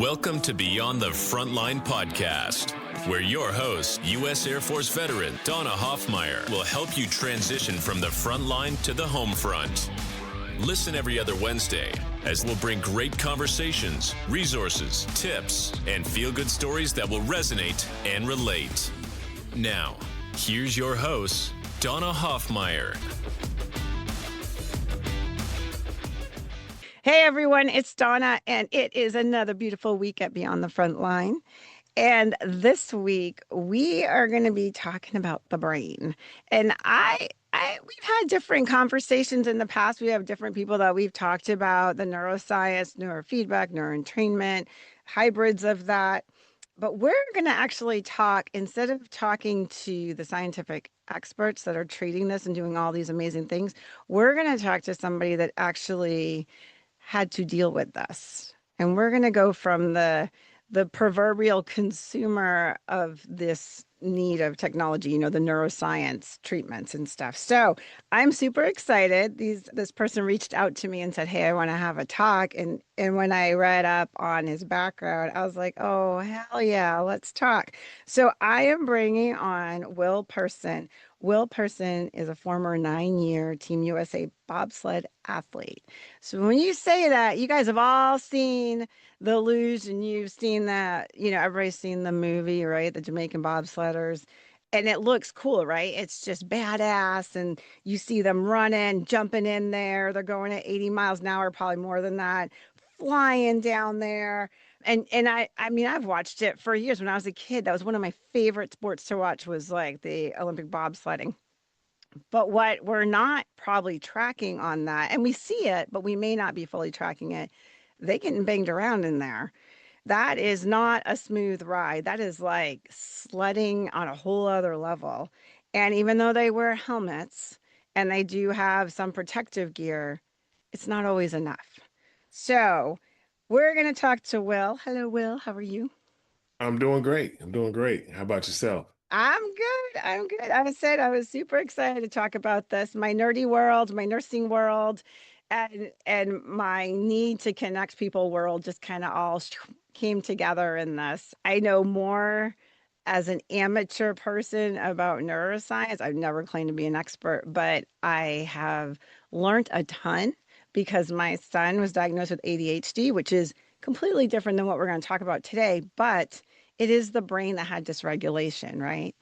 Welcome to Beyond the Frontline podcast, where your host, U.S. Air Force veteran Donna Hoffmeyer, will help you transition from the front line to the home front. Listen every other Wednesday as we'll bring great conversations, resources, tips, and feel-good stories that will resonate and relate. Now, here's your host, Donna Hoffmeyer. Hey everyone, it's Donna, and it is another beautiful week at Beyond the Frontline. And this week we are going to be talking about the brain. And we've had different conversations in the past. We have different people that we've talked about the neuroscience, neurofeedback, neuroentrainment, hybrids of that. But we're going to actually talk, instead of talking to the scientific experts that are treating this and doing all these amazing things, we're going to talk to somebody that actually had to deal with this. And we're going to go from the proverbial consumer of this need of technology, the neuroscience treatments and stuff. So I'm super excited. This person reached out to me and said, hey, I want to have a talk. And when I read up on his background, I was like, oh, hell yeah, let's talk. So I am bringing on Will Person. Will Person is a former 9-year Team USA bobsled athlete. So when you say that, you guys have all seen the luge and you've seen that, everybody's seen the movie, right? The Jamaican bobsledders. And it looks cool, right? It's just badass. And you see them running, jumping in there. They're going at 80 miles an hour, probably more than that, flying down there. And I've watched it for years. When I was a kid, that was one of my favorite sports to watch, was like the Olympic bobsledding. But what we're not probably tracking on that, and we see it, but we may not be fully tracking it, they getting banged around in there. That is not a smooth ride. That is like sledding on a whole other level. And even though they wear helmets and they do have some protective gear, it's not always enough. So we're going to talk to Will. Hello, Will. How are you? I'm doing great. How about yourself? I'm good. I said I was super excited to talk about this, my nerdy world, my nursing world, and my need to connect people world just kind of all came together in this. I know more as an amateur person about neuroscience. I've never claimed to be an expert, but I have learned a ton because my son was diagnosed with ADHD, which is completely different than what we're going to talk about today, but it is the brain that had dysregulation, right?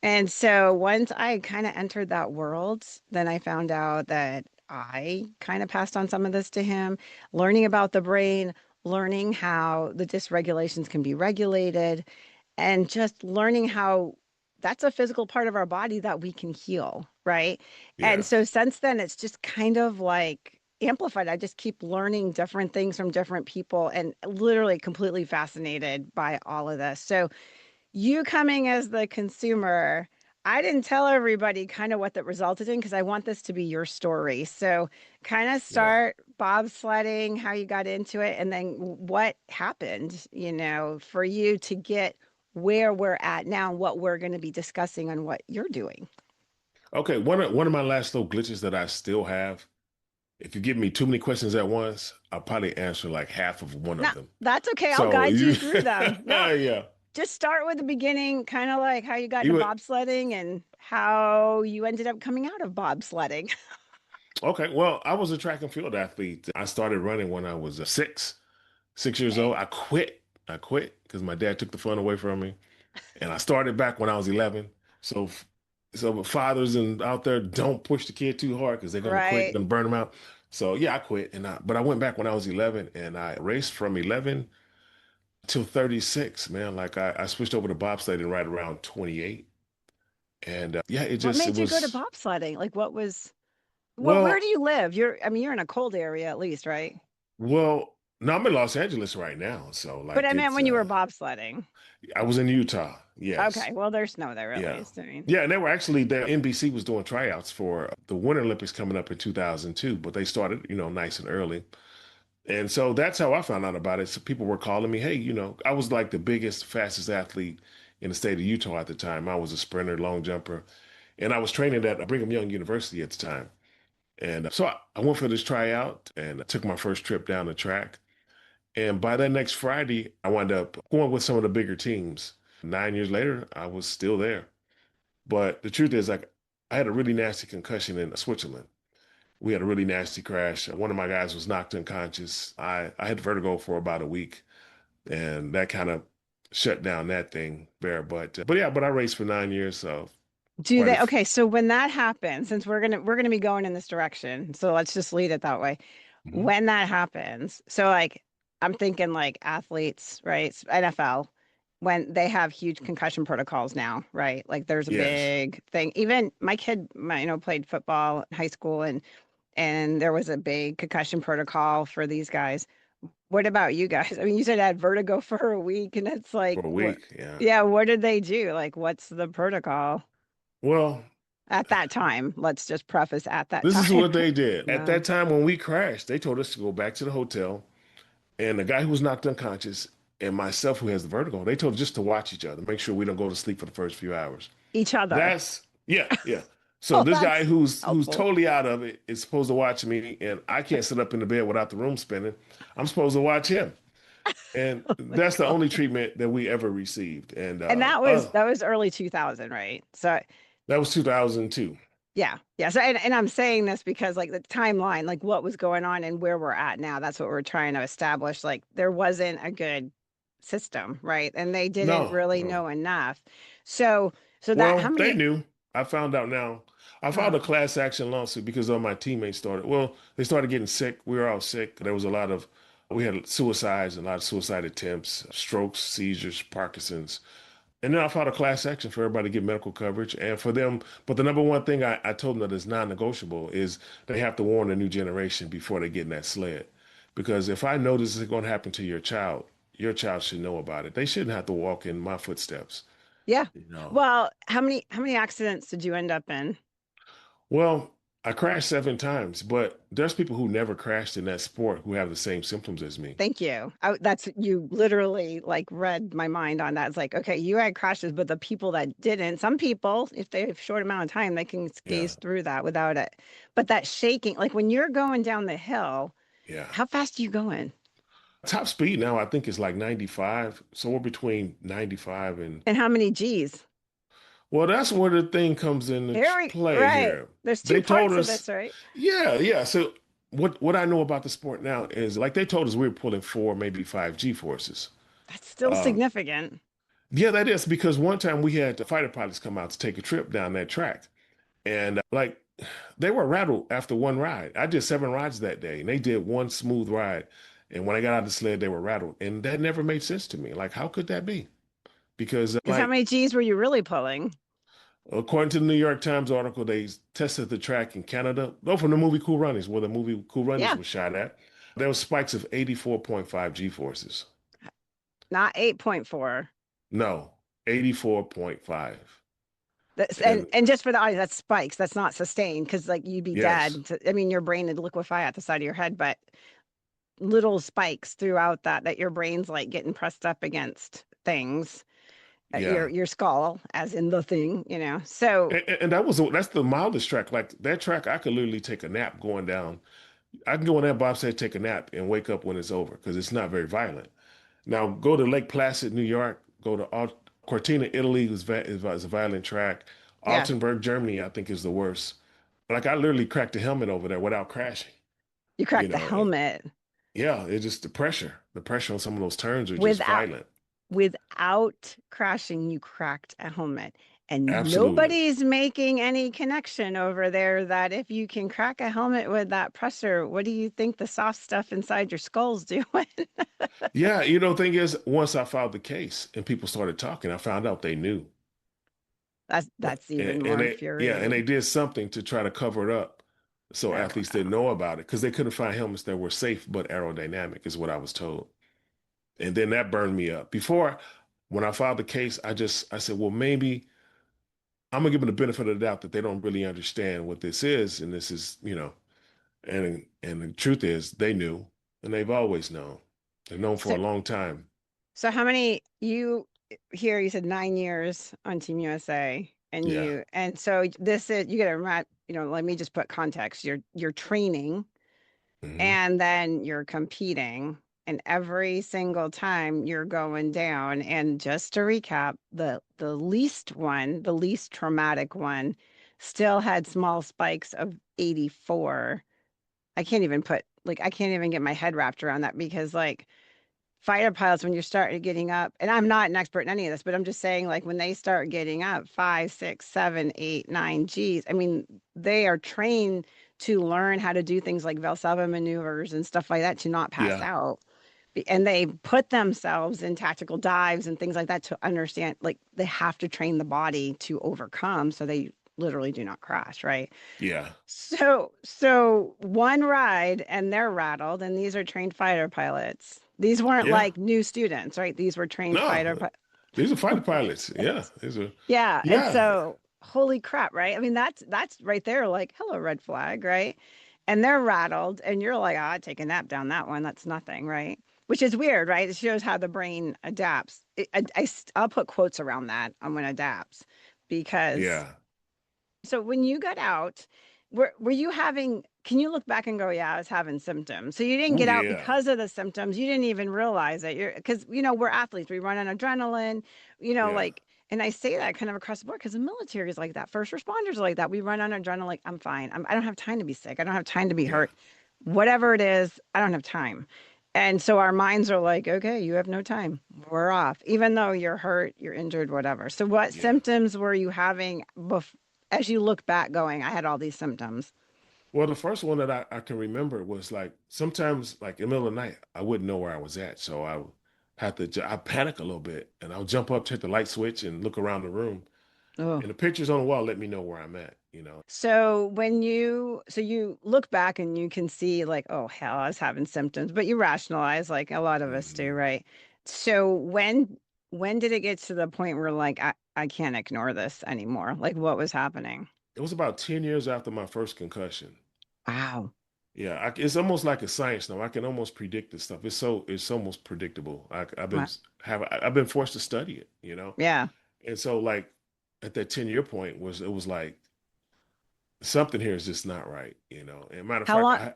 And so once I kind of entered that world, then I found out that I kind of passed on some of this to him, learning about the brain, learning how the dysregulations can be regulated, and just learning how that's a physical part of our body that we can heal, right? And so Yes. since then, it's just kind of like amplified. I just keep learning different things from different people and literally completely fascinated by all of this. So you coming as the consumer, I didn't tell everybody kind of what that resulted in because I want this to be your story. So kind of Yeah. start bobsledding, how you got into it, and then what happened, for you to get where we're at now, and what we're going to be discussing and what you're doing. Okay. One of my last little glitches that I still have. If you give me too many questions at once, I'll probably answer like half of one No, of them. that's okay. I'll So guide you you, through them. No, yeah, just start with the beginning, kind of like how you got into you. bobsledding and how you ended up coming out of bobsledding. Okay. Well, I was a track and field athlete. I started running when I was 6 years old. Okay. I quit because my dad took the fun away from me, and I started back when I was 11. So, so fathers and out there, don't push the kid too hard because they're gonna quit, Right. gonna burn them out. So yeah, I quit, but I went back when I was 11, and I raced from 11 till 36. Man, like I switched over to bobsledding right around 28, and yeah, What it made you go to was bobsledding? Like where do well, you live? You're in a cold area at least, right? well. No, I'm in Los Angeles right now, so But like I meant it's when you were bobsledding. I was in Utah. Yes. Okay. Well, there's snow there at Yeah. least. I mean, Yeah, and they were actually there. NBC was doing tryouts for the Winter Olympics coming up in 2002, but they started, nice and early. And so that's how I found out about it. So people were calling me, hey, I was like the biggest, fastest athlete in the state of Utah at the time. I was a sprinter, long jumper, and I was training at Brigham Young University at the time. And so I went for this tryout and I took my first trip down the track. And by that next Friday, I wound up going with some of the bigger teams. 9 years later, I was still there. But the truth is, like, I had a really nasty concussion in Switzerland. We had a really nasty crash. One of my guys was knocked unconscious. I had vertigo for about a week, and that kind of shut down that thing there. But yeah, but I raced for 9 years, so Do quite a they? few. Okay, so when that happens, since we're gonna be going in this direction, so let's just lead it that way. Mhm. When that happens, so like I'm thinking like athletes, right? NFL, when they have huge concussion protocols now, right? Like there's a Yes, big thing. Even my kid, played football in high school, and there was a big concussion protocol for these guys. What about you guys? I mean, you said I had vertigo for a week, and it's like, for a what? week. Yeah. Yeah, what did they do? Like, what's the protocol Well, at that time? Let's just preface at that this is time. what they did. At No, that time when we crashed, they told us to go back to the hotel, and the guy who was knocked unconscious and myself who has the vertigo, they told us just to watch each other, make sure we don't go to sleep for the first few hours. each other. That's yeah, yeah. So Oh, this guy that's who's helpful. totally out of it is supposed to watch me, and I can't sit up in the bed without the room spinning. I'm supposed to watch him, and Oh my that's the God. only treatment that we ever received. And And that was early 2000, right? So that was 2002. yeah, yeah. So and I'm saying this because like the timeline, like what was going on and where we're at now, that's what we're trying to establish. Like there wasn't a good system, right? And they didn't No, really no. know enough. So that how Well, they many knew. I found out now. I filed a uh class action lawsuit because all my teammates started. Well, they started getting sick. We were all sick. There was a lot of, we had suicides, a lot of suicide attempts, strokes, seizures, Parkinson's. And then I filed a class action for everybody to get medical coverage and for them. But the number one thing I told them that is non-negotiable is they have to warn the new generation before they get in that sled. Because if I know this is going to happen to your child should know about it. They shouldn't have to walk in my footsteps, yeah. you know. Well, how many accidents did you end up in? Well, I crashed 7 times, but there's people who never crashed in that sport who have the same symptoms as me. Thank you. That's you literally like read my mind on that. It's like, okay, you had crashes, but the people that didn't, some people, if they have short amount of time, they can Yeah, gaze through that without it. But that shaking, like when you're going down the hill, yeah. how fast are you going? Top speed now I think is like 95. So we're between 95 and And how many G's? well, that's where the thing comes into play Right. here. There's two They told parts of us, this, right? yeah, yeah. So what I know about the sport now is like they told us we were pulling 4, maybe 5 G forces. That's still Um, significant. yeah, that is because one time we had the fighter pilots come out to take a trip down that track. And like they were rattled after one ride. I did 7 rides that day, and they did one smooth ride. And when I got out of the sled, they were rattled, and that never made sense to me. Like, how could that be? Because Because how like many G's were you really pulling? according to the New York Times article, they tested the track in Canada. Oh, from the movie Cool Runnings, where the movie Cool Runnings Yeah, was shot at, there was spikes of 84.5 G forces. not 8.4. No, 84.5. That's, and And and just for the audience, that's spikes. That's not sustained because like you'd be yes, dead. I mean, your brain would liquefy at the side of your head, but little spikes throughout that your brain's like getting pressed up against things, your yeah. your skull, as in the thing, So And that's the mildest track. Like that track, I could literally take a nap going down. I can go on that bobsled, take a nap, and wake up when it's over because it's not very violent. Now go to Lake Placid, New York. Go to Cortina, Italy is a violent track. yeah, Altenburg, Germany, I think is the worst. Like I literally cracked the helmet over there without crashing. you You crack the know, helmet yeah, it's just the pressure. The pressure on some of those turns are just without violent. without crashing. You cracked a helmet. And Absolutely. nobody's making any connection over there that if you can crack a helmet with that pressure, what do you think the soft stuff inside your skull's doing? Yeah, thing is, once I filed the case and people started talking, I found out they knew. But That's even more and they infuriating. did something to try to cover it up so Oh, athletes didn't wow. know about it because they couldn't find helmets that were safe but aerodynamic, is what I was told. And then that burned me up. Before, when I filed the case, I said, well, maybe I'm gonna give them the benefit of the doubt that they don't really understand what this is, and this is, and the truth is they knew, and they've always known. They've known for So, a long time. so how many you here? You said 9 years on Team USA, Yeah. and so this is you got to let me just put context. You're training, Hmm. and then you're competing. And every single time you're going down. And just to recap, the least one, the least traumatic one, still had small spikes of 84. I can't even get my head wrapped around that because like fighter pilots, when you're starting getting up, and I'm not an expert in any of this, but I'm just saying, like, when they start getting up 5, 6, 7, 8, 9 Gs, I mean, they are trained to learn how to do things like Valsalva maneuvers and stuff like that to not pass Yeah. out. And they put themselves in tactical dives and things like that to understand, like, they have to train the body to overcome so they literally do not crash, right? Yeah. So one ride and they're rattled, and these are trained fighter pilots. These weren't Yeah. like new students, right? These were trained fighter No, pilots. these are fighter pilots. Yeah. These are, Yeah, and yeah. so holy crap, right? I mean, that's right there, like, hello, red flag, right? And they're rattled, and you're like, ah, take a nap down that one. That's nothing, right? Which is weird, right? It shows how the brain adapts. I'll put quotes around that on when adapts, because Yeah. so when you got out, were you having, can you look back and go, yeah, I was having symptoms. So you didn't Oh, get out yeah. because of the symptoms. You didn't even realize that you're, because we're athletes. We run on adrenaline, Yeah. like, and I say that kind of across the board because the military is like that. First responders are like that. We run on adrenaline, like, I'm fine. I don't have time to be sick. I don't have time to be Yeah. hurt. Whatever it is, I don't have time. And so our minds are like, okay, you have no time. We're off, even though you're hurt, you're injured, whatever. So, what Yeah. symptoms were you having as you look back, going, I had all these symptoms? Well, the first one that I can remember was like sometimes, like in the middle of the night, I wouldn't know where I was at. So I would have to, I panic a little bit and I'll jump up, hit the light switch and look around the room. Oh. And the pictures on the wall let me know where I'm at. So you look back and you can see like, oh hell, I was having symptoms, but you rationalize like a lot of us do, Mhm. right? So when did it get to the point where like I can't ignore this anymore? Like what was happening? It was about 10 years after my first concussion. Wow. Yeah, it's almost like a science now. I can almost predict this stuff. It's almost predictable. Wow. I've been forced to study it. Yeah. And so like at that 10-year point it was like something here is just not right. And matter of How fact, long I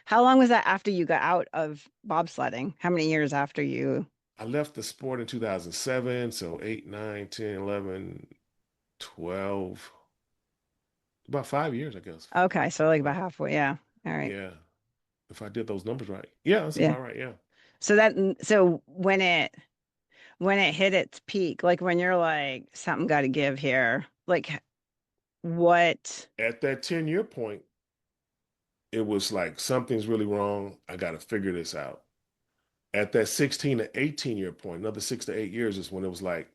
how long was that after you got out of bobsledding? How many years after you? I left the sport in 2007, so 8, 9, 10, 11, 12, about 5 years, I guess. Okay, so like about Well, halfway, yeah. All right. yeah, if I did those numbers right. Yeah, that's Yeah. about right. Yeah. So when it hit its peak, like when you're like, something got to give here, like what? At that 10-year point, it was like something's really wrong. I got to figure this out. At that 16 to 18-year point, another 6 to 8 years is when it was like,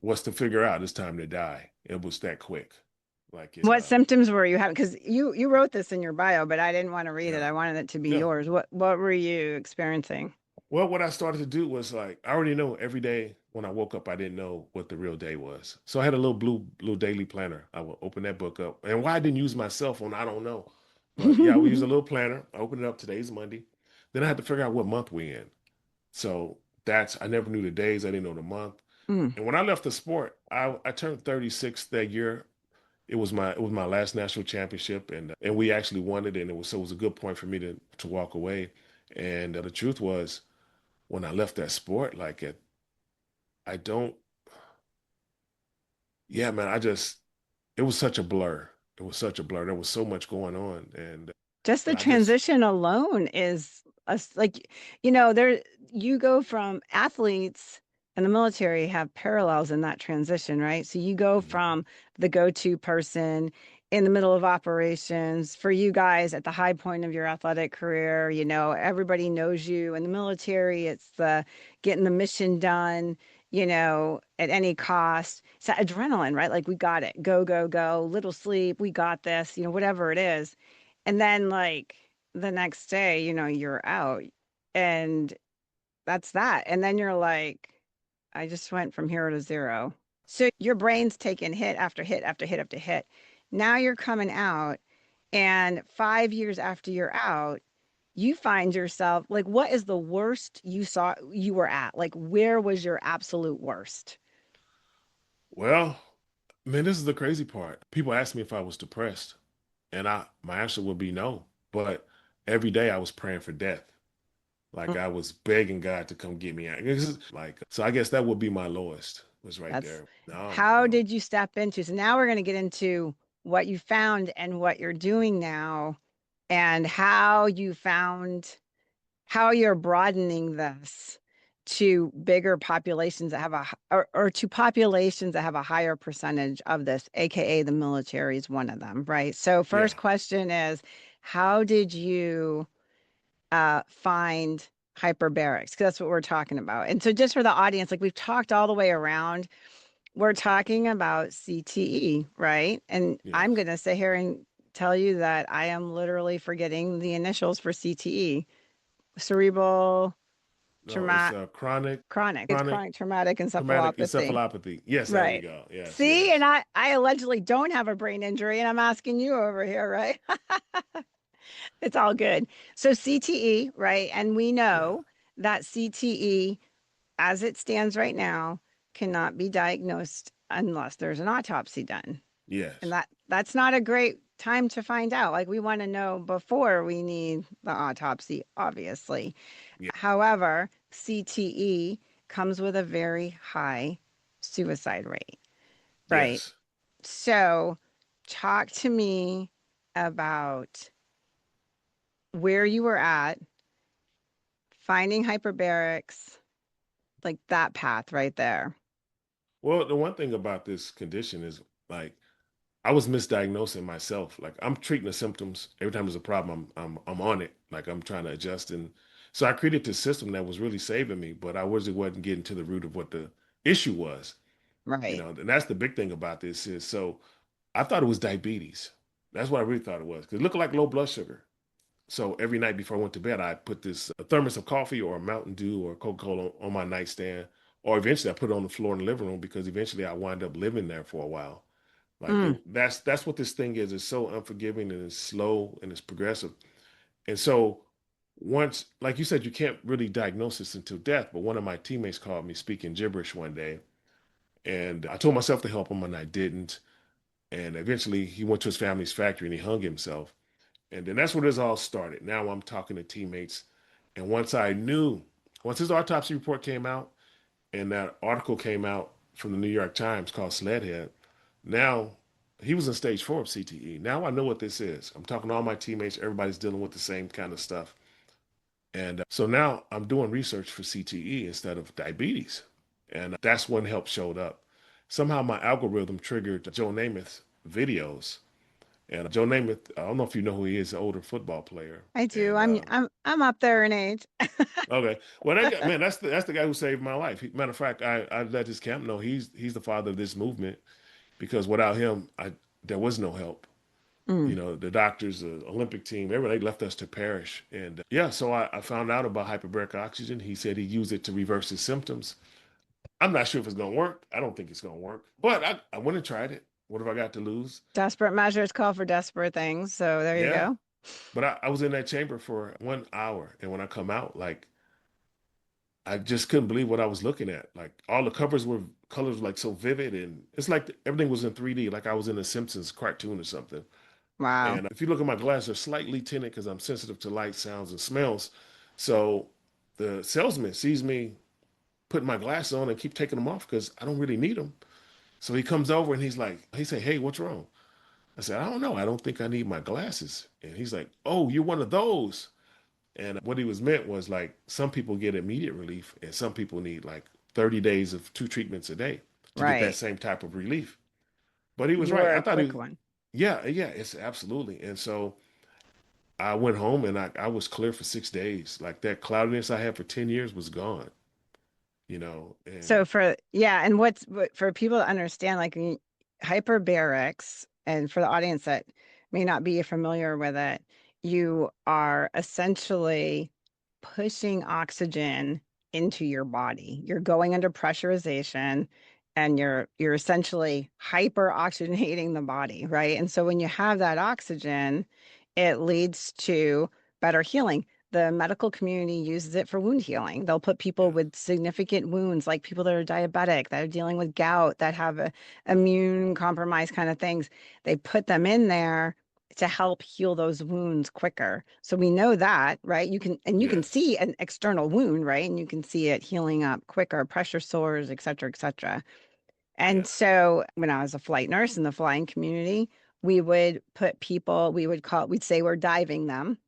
what's to figure out? It's time to die. It was that quick. Like it's What symptoms were you having? Because you wrote this in your bio, but I didn't want to read it. yeah. I wanted it to be Yeah. yours. What were you experiencing? Well, what I started to do was like I already know every day when I woke up, I didn't know what the real day was. So I had a little daily planner. I would open that book up. And why I didn't use my cell phone, I don't know. But yeah, we use a little planner. I open it up. Today's Monday. Then I had to figure out what month we in. So I never knew the days. I didn't know the month. Mm. And when I left the sport, I turned 36 that year. It was my last national championship, and we actually won it. And it was a good point for me to walk away. And the truth was, when I left that sport, like I don't, yeah, man, it was such a blur. It was such a blur. There was so much going on, and Just the but I just, transition alone is like, there you go from athletes and the military have parallels in that transition, right? So you go mhm. from the go-to person in the middle of operations for you guys at the high point of your athletic career, everybody knows you. In the military, it's the getting the mission done, at any cost. It's that adrenaline, right? Like we got it. Go, go, go, little sleep, we got this, whatever it is. And then like the next day, you're out and that's that. And then you're like, I just went from hero to zero. So your brain's taking hit after hit after hit after hit. Now you're coming out, and 5 years after you're out, you find yourself like, what is the worst you saw you were at? Like, where was your absolute worst? Well, man, this is the crazy part. People ask me if I was depressed, and my answer would be no. But every day I was praying for death. Like I was begging God to come get me out. Like, so I guess that would be my lowest was right That's there. No, how no. did you step into? So now we're going to get into what you found and what you're doing now and how you found how you're broadening this to bigger populations that have or to populations that have a higher percentage of this, aka the military is one of them, right? So Yeah. first question is, how did you find hyperbarics? Because that's what we're talking about. And so just for the audience, like we've talked all the way around, we're talking about CTE, right? And I'm Yes. going to sit here and tell you that I am literally forgetting the initials for CTE, cerebral No, it's trauma, chronic, chronic. It's chronic chronic traumatic traumatic encephalopathy. encephalopathy. Yes, there we Right. go. Yes, See, and yes. I allegedly don't have a brain injury, and I'm asking you over here, right? It's all good. So CTE, right? And we Yeah. know that CTE, as it stands right now, cannot be diagnosed unless there's an autopsy done. And Yes. that's not a great time to find out. Like we want to know before we need the autopsy, obviously. Yeah. However, CTE comes with a very high suicide rate, right? Yes. So, talk to me about where you were at, finding hyperbarics, like that path right there. Well, the one thing about this condition is like I was misdiagnosing myself. Like I'm treating the symptoms every time there's a problem. I'm on it. Like I'm trying to adjust, and so I created this system that was really saving me. But I wasn't getting to the root of what the issue was. You Right. know, and that's the big thing about this is so I thought it was diabetes. That's what I really thought it was because it looked like low blood sugar. So every night before I went to bed, I put this a thermos of coffee or a Mountain Dew or Coca-Cola on my nightstand, or eventually I put it on the floor in the living room because eventually I wind up living there for a while. Like Mm, that's what this thing is. It's so unforgiving and it's slow and it's progressive. And so once, like you said, you can't really diagnose this until death. But one of my teammates called me speaking gibberish one day, and I told myself to help him, and I didn't. And eventually, he went to his family's factory and he hung himself. And then that's where this all started. Now I'm talking to teammates, and once his autopsy report came out, and that article came out from the New York Times called Sled Head. Now he was in stage 4 of CTE. Now I know what this is. I'm talking to all my teammates. Everybody's dealing with the same kind of stuff. And so now I'm doing research for CTE instead of diabetes. And that's when help showed up. Somehow my algorithm triggered Joe Namath's videos. And Joe Namath, I don't know if you know who he is, an older football player. I do. And I'm up there in age. okay, well that guy, man, that's the guy who saved my life. Matter of fact, I let his camp know he's the father of this movement because without him, there was no help. Mm. You know, the doctors, the Olympic team, everybody left us to perish. And yeah, so I found out about hyperbaric oxygen. He said he used it to reverse his symptoms. I'm not sure if it's going to work. I don't think it's going to work. But I went and tried it. What have I got to lose? Desperate measures call for desperate things. So there you Yeah. go. But I was in that chamber for 1 hour. And when I come out, like, I just couldn't believe what I was looking at. Like, all the covers were colors like so vivid. And it's like everything was in 3D, like I was in a Simpsons cartoon or something. Wow. And if you look at my glasses, they're slightly tinted because I'm sensitive to light, sounds, and smells. So the salesman sees me putting my glasses on and keep taking them off because I don't really need them. So he comes over and he said, "Hey, what's wrong?" I said, "I don't know. I don't think I need my glasses." And he's like, "Oh, you're one of those." And what he was meant was like some people get immediate relief and some people need like 30 days of 2 treatments a day to get that Right. same type of relief. But he was You right. were I a thought he quick was, one. yeah, yeah, it's absolutely. And so I went home and I was clear for 6 days. Like that cloudiness I had for 10 years was gone, you know, So and yeah, and for people to understand, like hyperbarics, and for the audience that may not be familiar with it, you are essentially pushing oxygen into your body. You're going under pressurization and you're essentially hyper oxygenating the body, right? And so when you have that oxygen, it leads to better healing. The medical community uses it for wound healing. They'll put people yes, with significant wounds, like people that are diabetic, that are dealing with gout, that have immune compromised kind of things. They put them in there to help heal those wounds quicker. So we know that, right? You can Yes. see an external wound, right? And you can see it healing up quicker, pressure sores, et cetera, et cetera. And Yes. so when I was a flight nurse in the flying community, we would put people, we'd say we're diving them.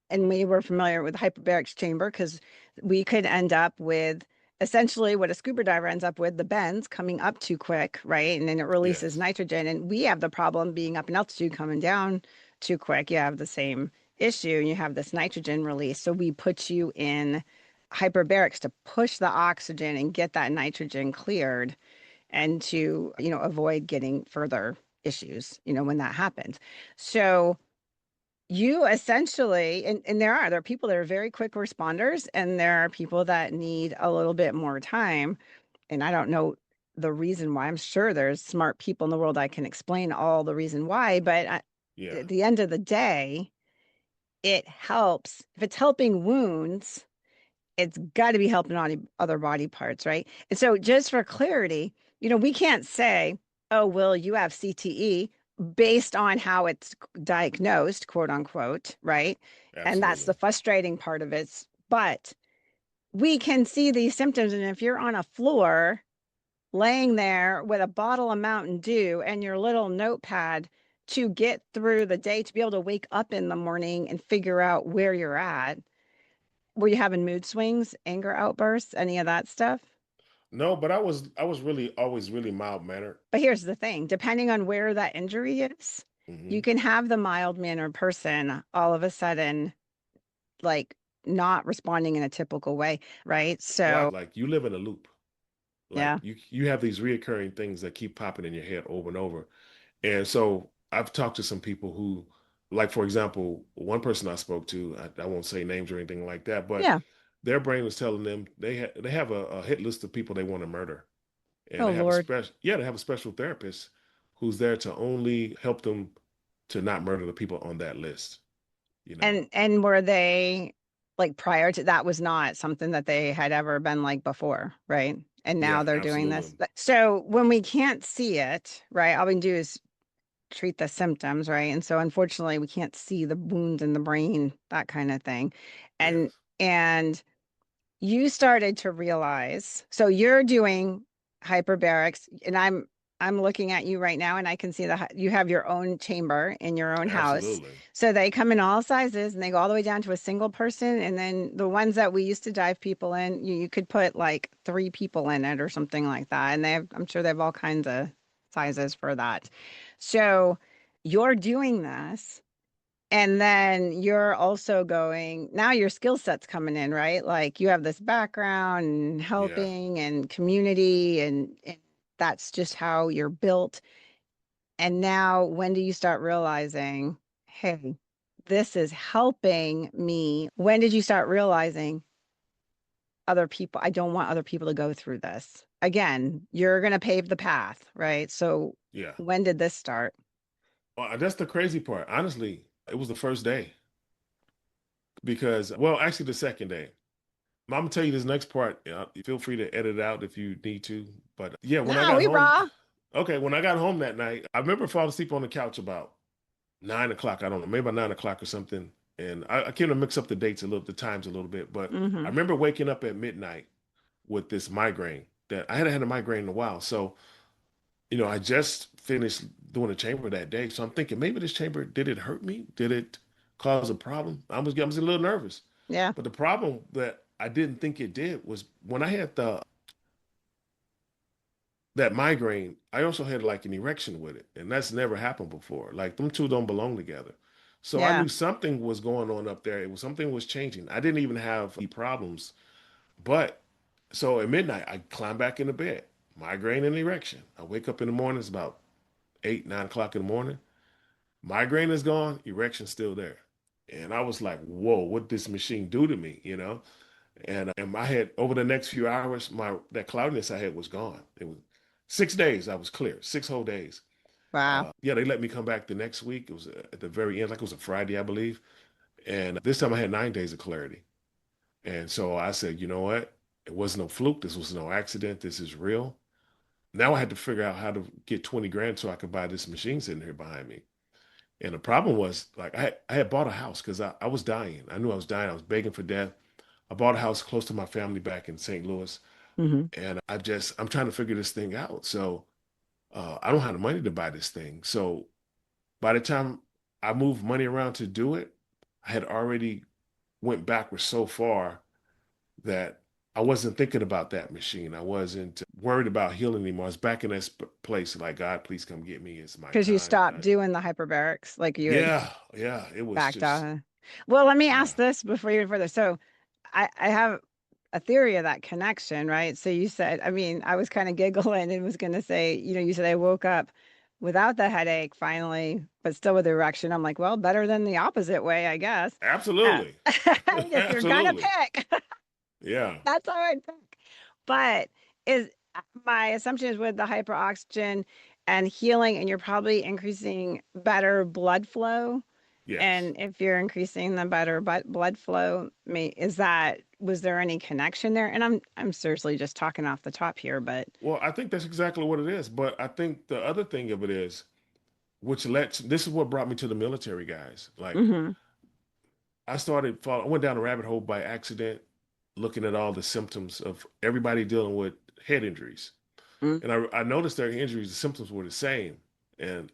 And we were familiar with hyperbarics chamber because we could end up with essentially what a scuba diver ends up with, the bends coming up too quick, right? And then it releases Yes. nitrogen. And we have the problem being up in altitude coming down too quick. You have the same issue and you have this nitrogen release. So we put you in hyperbarics to push the oxygen and get that nitrogen cleared and to, avoid getting further issues, when that happens. So you essentially, and there are people that are very quick responders, and there are people that need a little bit more time. And I don't know the reason why. I'm sure there's smart people in the world I can explain all the reason why, but Yeah. at the end of the day, it helps. If it's helping wounds, it's got to be helping on other body parts, right? And so, just for clarity, we can't say, oh, well, you have CTE based on how it's diagnosed, quote unquote, right? And that's the Absolutely. frustrating part of it. But we can see these symptoms. And if you're on a floor laying there with a bottle of Mountain Dew and your little notepad to get through the day, to be able to wake up in the morning and figure out where you're at, were you having mood swings, anger outbursts, any of that stuff? No, but I was really always really mild mannered. But here's the thing, depending on where that injury is, you Hmm. can have the mild mannered person all of a sudden like not responding in a typical way, right? Right. So, Like you live in a loop. Like yeah. you have these reoccurring things that keep popping in your head over and over. And so I've talked to some people who, like for example, one person I spoke to, I won't say names or anything like that, but Yeah. their brain was telling them they have a hit list of people they want to murder, and Oh Lord. they have a special therapist who's there to only help them to not murder the people on that list. You know, And were they like prior to that was not something that they had ever been like before, right? And now yeah, they're doing this. absolutely, So when we can't see it, right, all we can do is treat the symptoms, right? And so unfortunately we can't see the wounds in the brain, that kind of thing. And yes, and you started to realize, so you're doing hyperbarics, and I'm looking at you right now and I can see you have your own chamber in your own house. absolutely, So they come in all sizes and they go all the way down to a single person. And then the ones that we used to dive people in, you could put like 3 people in it or something like that. And I'm sure they have all kinds of sizes for that. So you're doing this. And then you're also going, now your skill set's coming in, right? Like you have this background and yeah. helping and community, and that's just how you're built. And now, when do you start realizing, hey, this is helping me? When did you start realizing other people, I don't want other people to go through this? Again, you're going to pave the path, right? So, Yeah. when did this start? Well, that's the crazy part. Honestly, it was the first day because, well, actually, the second day. I'm gonna tell you this next part. Feel free to edit it out if you need to. But yeah, when I No, got we home, raw. okay, when I got home that night, I remember falling asleep on the couch about 9 o'clock. I don't know, maybe about 9 o'clock or something. And I kind of mix up the dates a little, the times a little bit. But I Mm-hmm. remember waking up at midnight with this migraine that I hadn't had a migraine in a while. So I just finished doing a chamber that day. So I'm thinking maybe this chamber, did it hurt me? Did it cause a problem? I was a little nervous. Yeah. But the problem that I didn't think it did was when I had that migraine, I also had like an erection with it. And that's never happened before. Like them two don't belong together. So I Yeah. knew something was going on up there. Something was changing. I didn't even have the problems. But so at midnight, I climb back into bed, migraine and erection. I wake up in the morning, it's about 8, 9 o'clock in the morning. Migraine is gone, erection's still there. And I was like, whoa, what did this machine do to me? And I had over the next few hours, my that cloudiness I had was gone. It was 6 days I was clear, 6 whole days. Wow. Yeah, they let me come back the next week. It was at the very end, like it was a Friday, I believe. And this time I had 9 days of clarity. And so I said, you know what? It was no fluke. This was no accident. This is real. Now I had to figure out how to get 20 grand so I could buy this machine sitting here behind me. And the problem was like I had bought a house because I was dying. I knew I was dying. I was begging for death. I bought a house close to my family back in St. Louis, Hmm. and I'm trying to figure this thing out. So I don't have the money to buy this thing. So by the time I moved money around to do it, I had already went backwards so far that I wasn't thinking about that machine. I wasn't worried about healing anymore. I was back in that place like, God, please come get me. It's my Because you time. stopped doing the hyperbarics, like you had Yeah, yeah, it was backed just, out. Well, let me yeah, ask this before you go further. So I have a theory of that connection, right? So you said, I mean, I was kind of giggling and was going to say, you said I woke up without the headache finally, but still with erection. I'm like, well, better than the opposite way, I guess. Uh, absolutely. if you're gonna Absolutely. pick, Yeah. that's all I'd pick. But is my assumption is with the hyperoxygen and healing, and you're probably increasing better blood flow. Yes. And if you're increasing the better blood flow, was there any connection there? And I'm seriously just talking off the top here, but Well, I think that's exactly what it is. But I think the other thing of it is, this is what brought me to the military guys. Like hmm. I went down a rabbit hole by accident, looking at all the symptoms of everybody dealing with head injuries. Mm. And I noticed their injuries, the symptoms were the same. And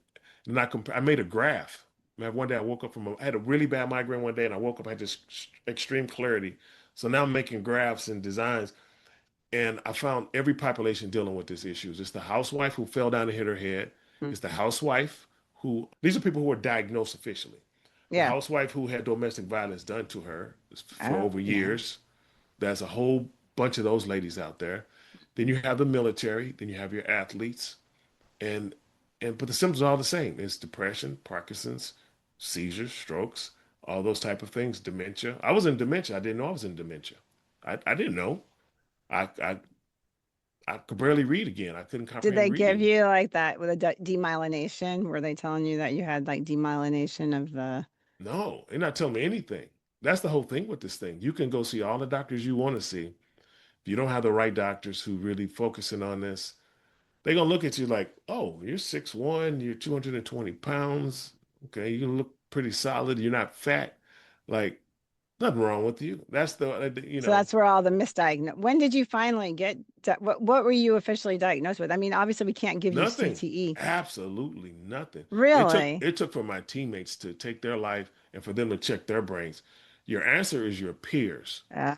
I made a graph. Man, one day I had a really bad migraine one day and I woke up, I had this extreme clarity. So now I'm making graphs and designs. And I found every population dealing with this issue. It's the housewife who fell down and hit her head. Mm. It's the housewife these are people who are diagnosed officially. The Yeah. housewife who had domestic violence done to her for Oh, over yeah. years. There's a whole bunch of those ladies out there. Then you have the military. Then you have your athletes. And but the symptoms are all the same. It's depression, Parkinson's, seizures, strokes, all those type of things, dementia. I was in dementia. I didn't know I was in dementia. I didn't know. I, I I could barely read again. I couldn't Did comprehend they give reading. you like that with a demyelination? Were they telling you that you had like demyelination of the? No, they're not telling me anything. That's the whole thing with this thing. You can go see all the doctors you want to see. If you don't have the right doctors who really focusing on this, they're gonna look at you like, oh, you're 6'1", you're 220 pounds. Okay, you look pretty solid. You're not fat. Like, nothing wrong with you. That's So that's where all the misdiagnosed. When did you finally get? What were you officially diagnosed with? I mean, obviously we can't give you nothing. CTE. Absolutely nothing. Really? It took for my teammates to take their life and for them to check their brains. Your answer is your peers. Uh,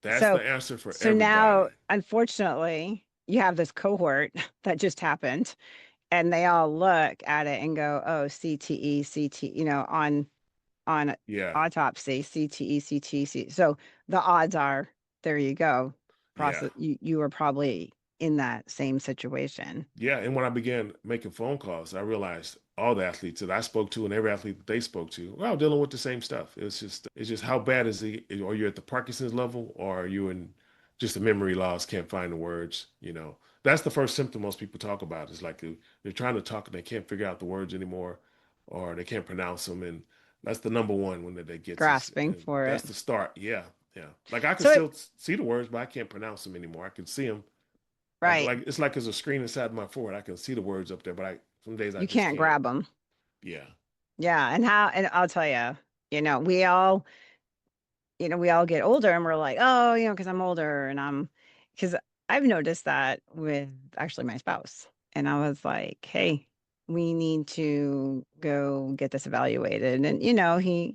That's so the answer for so now, everybody. unfortunately, you have this cohort that just happened, and they all look at it and go, "Oh, CTE, CT, on Yeah, autopsy, CTE, CTE." So the odds are, there you go. yeah, You were probably in that same situation. yeah. And when I began making phone calls, I realized all the athletes that I spoke to and every athlete that they spoke to were all dealing with the same stuff. It's just how bad is it? Are you at the Parkinson's level, or are you in just a memory loss, can't find the words? That's the first symptom most people talk about. Is like they're trying to talk and they can't figure out the words anymore, or they can't pronounce them, and that's the number one one that they get is, Grasping and for that's it. the start. Yeah, yeah. Like I can So it, still see the words, but I can't pronounce them anymore. I can see them. right, Like it's like there's a screen inside my forehead. I can see the words up there, but some days I you just can't can't. grab them. Yeah. Yeah, and I'll tell you, we all, we all get older and we're like, oh, because I'm older and because I've noticed that with actually my spouse. And I was like, hey, we need to go get this evaluated. And,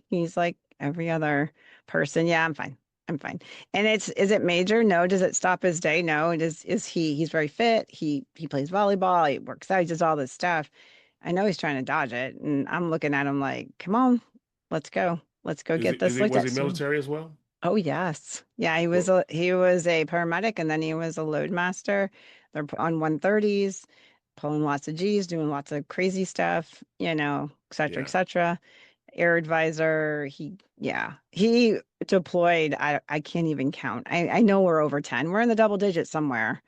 he's like every other person. Yeah, I'm fine. I'm fine. And is it major? No. Does it stop his day? No. He's very fit. He plays volleyball. He works out. He does all this stuff. I know he's trying to dodge it. And I'm looking at him like, come on, let's go. Let's go get this looked Was at. he military as well? Oh yes. Yeah, Well, he was a paramedic and then he was a load master. They're on 130s, pulling lots of G's, doing lots of crazy stuff, et cetera, et yeah. cetera. Air advisor, he deployed. I can't even count. I know we're over 10. We're in the double digits somewhere.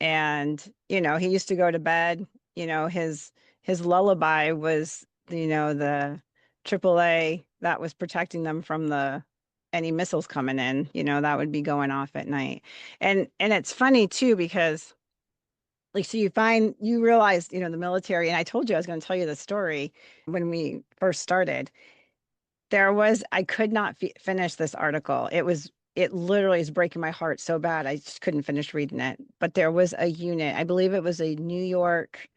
And, he used to go to bed, his lullaby was, the AAA that was protecting them from any missiles coming in, that would be going off at night. And it's funny too, because like, so you realize, the military, and I told you I was going to tell you the story when we first started. I could not finish this article. It literally is breaking my heart so bad. I just couldn't finish reading it. But there was a unit, I believe it was a New York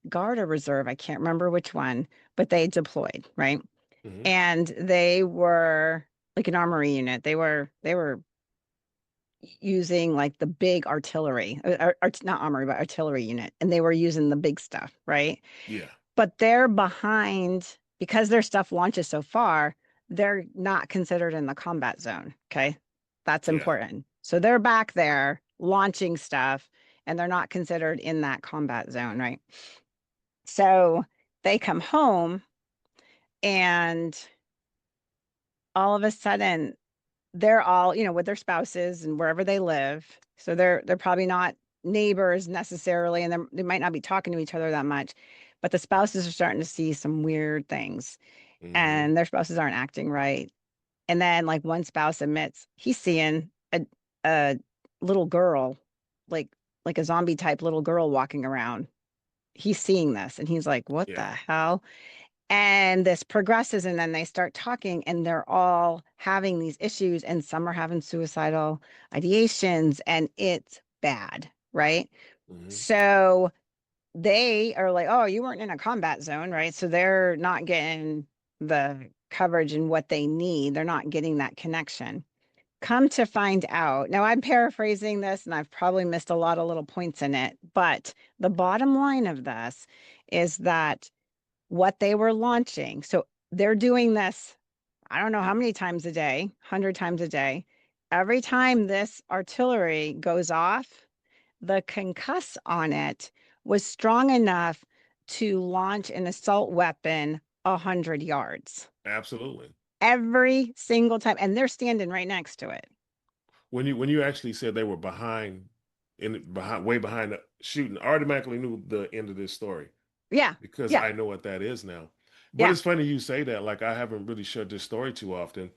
Guard or Reserve. I can't remember which one, but they deployed, right? Hmm. And they were like an armory unit. They were using like the big artillery, not armory, but artillery unit. And they were using the big stuff, right? Yeah. But they're behind because their stuff launches so far, they're not considered in the combat zone. Okay. That's Yeah. important. So they're back there launching stuff and they're not considered in that combat zone, right? So they come home and all of a sudden they're all, with their spouses and wherever they live. So they're probably not neighbors necessarily, and they might not be talking to each other that much, but the spouses are starting to see some weird things, Hmm. and their spouses aren't acting right. And then like one spouse admits he's seeing a little girl, like like a zombie type little girl walking around. He's seeing this, and he's like, "What the Yeah. hell?" And this progresses, and then they start talking, and they're all having these issues, and some are having suicidal ideations, and it's bad, right? Hmm. So they are like, oh, you weren't in a combat zone, right? So they're not getting the coverage and what they need. They're not getting that connection. Come to find out, now I'm paraphrasing this and I've probably missed a lot of little points in it, but the bottom line of this is that what they were launching. So they're doing this, I don't know how many times a day, 100 times a day. Every time this artillery goes off, the concuss on it was strong enough to launch an assault weapon 100 yards. Absolutely. Every single time. And they're standing right next to it. When you actually said they were behind way behind the shooting, I automatically knew the end of this story Yeah. because Yeah. I know what that is now. But Yeah. it's funny you say that. Like I haven't really shared this story too often.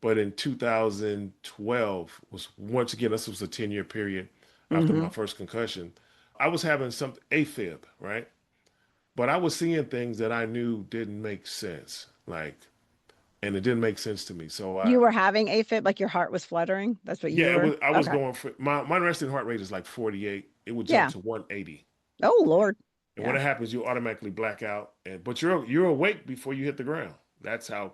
But in 2012 was once again, this was a 10-year period after Mm-hmm. my first concussion. I was having some AFib, right? But I was seeing things that I knew didn't make sense. And it didn't make sense to me. So You were having AFib, like your heart was fluttering. That's what you yeah, were. I was Okay. going for my resting heart rate is like 48. It would jump Yeah. to 180. Oh, Lord. And when Yeah. it happens, you automatically black out. But you're awake before you hit the ground. That's how.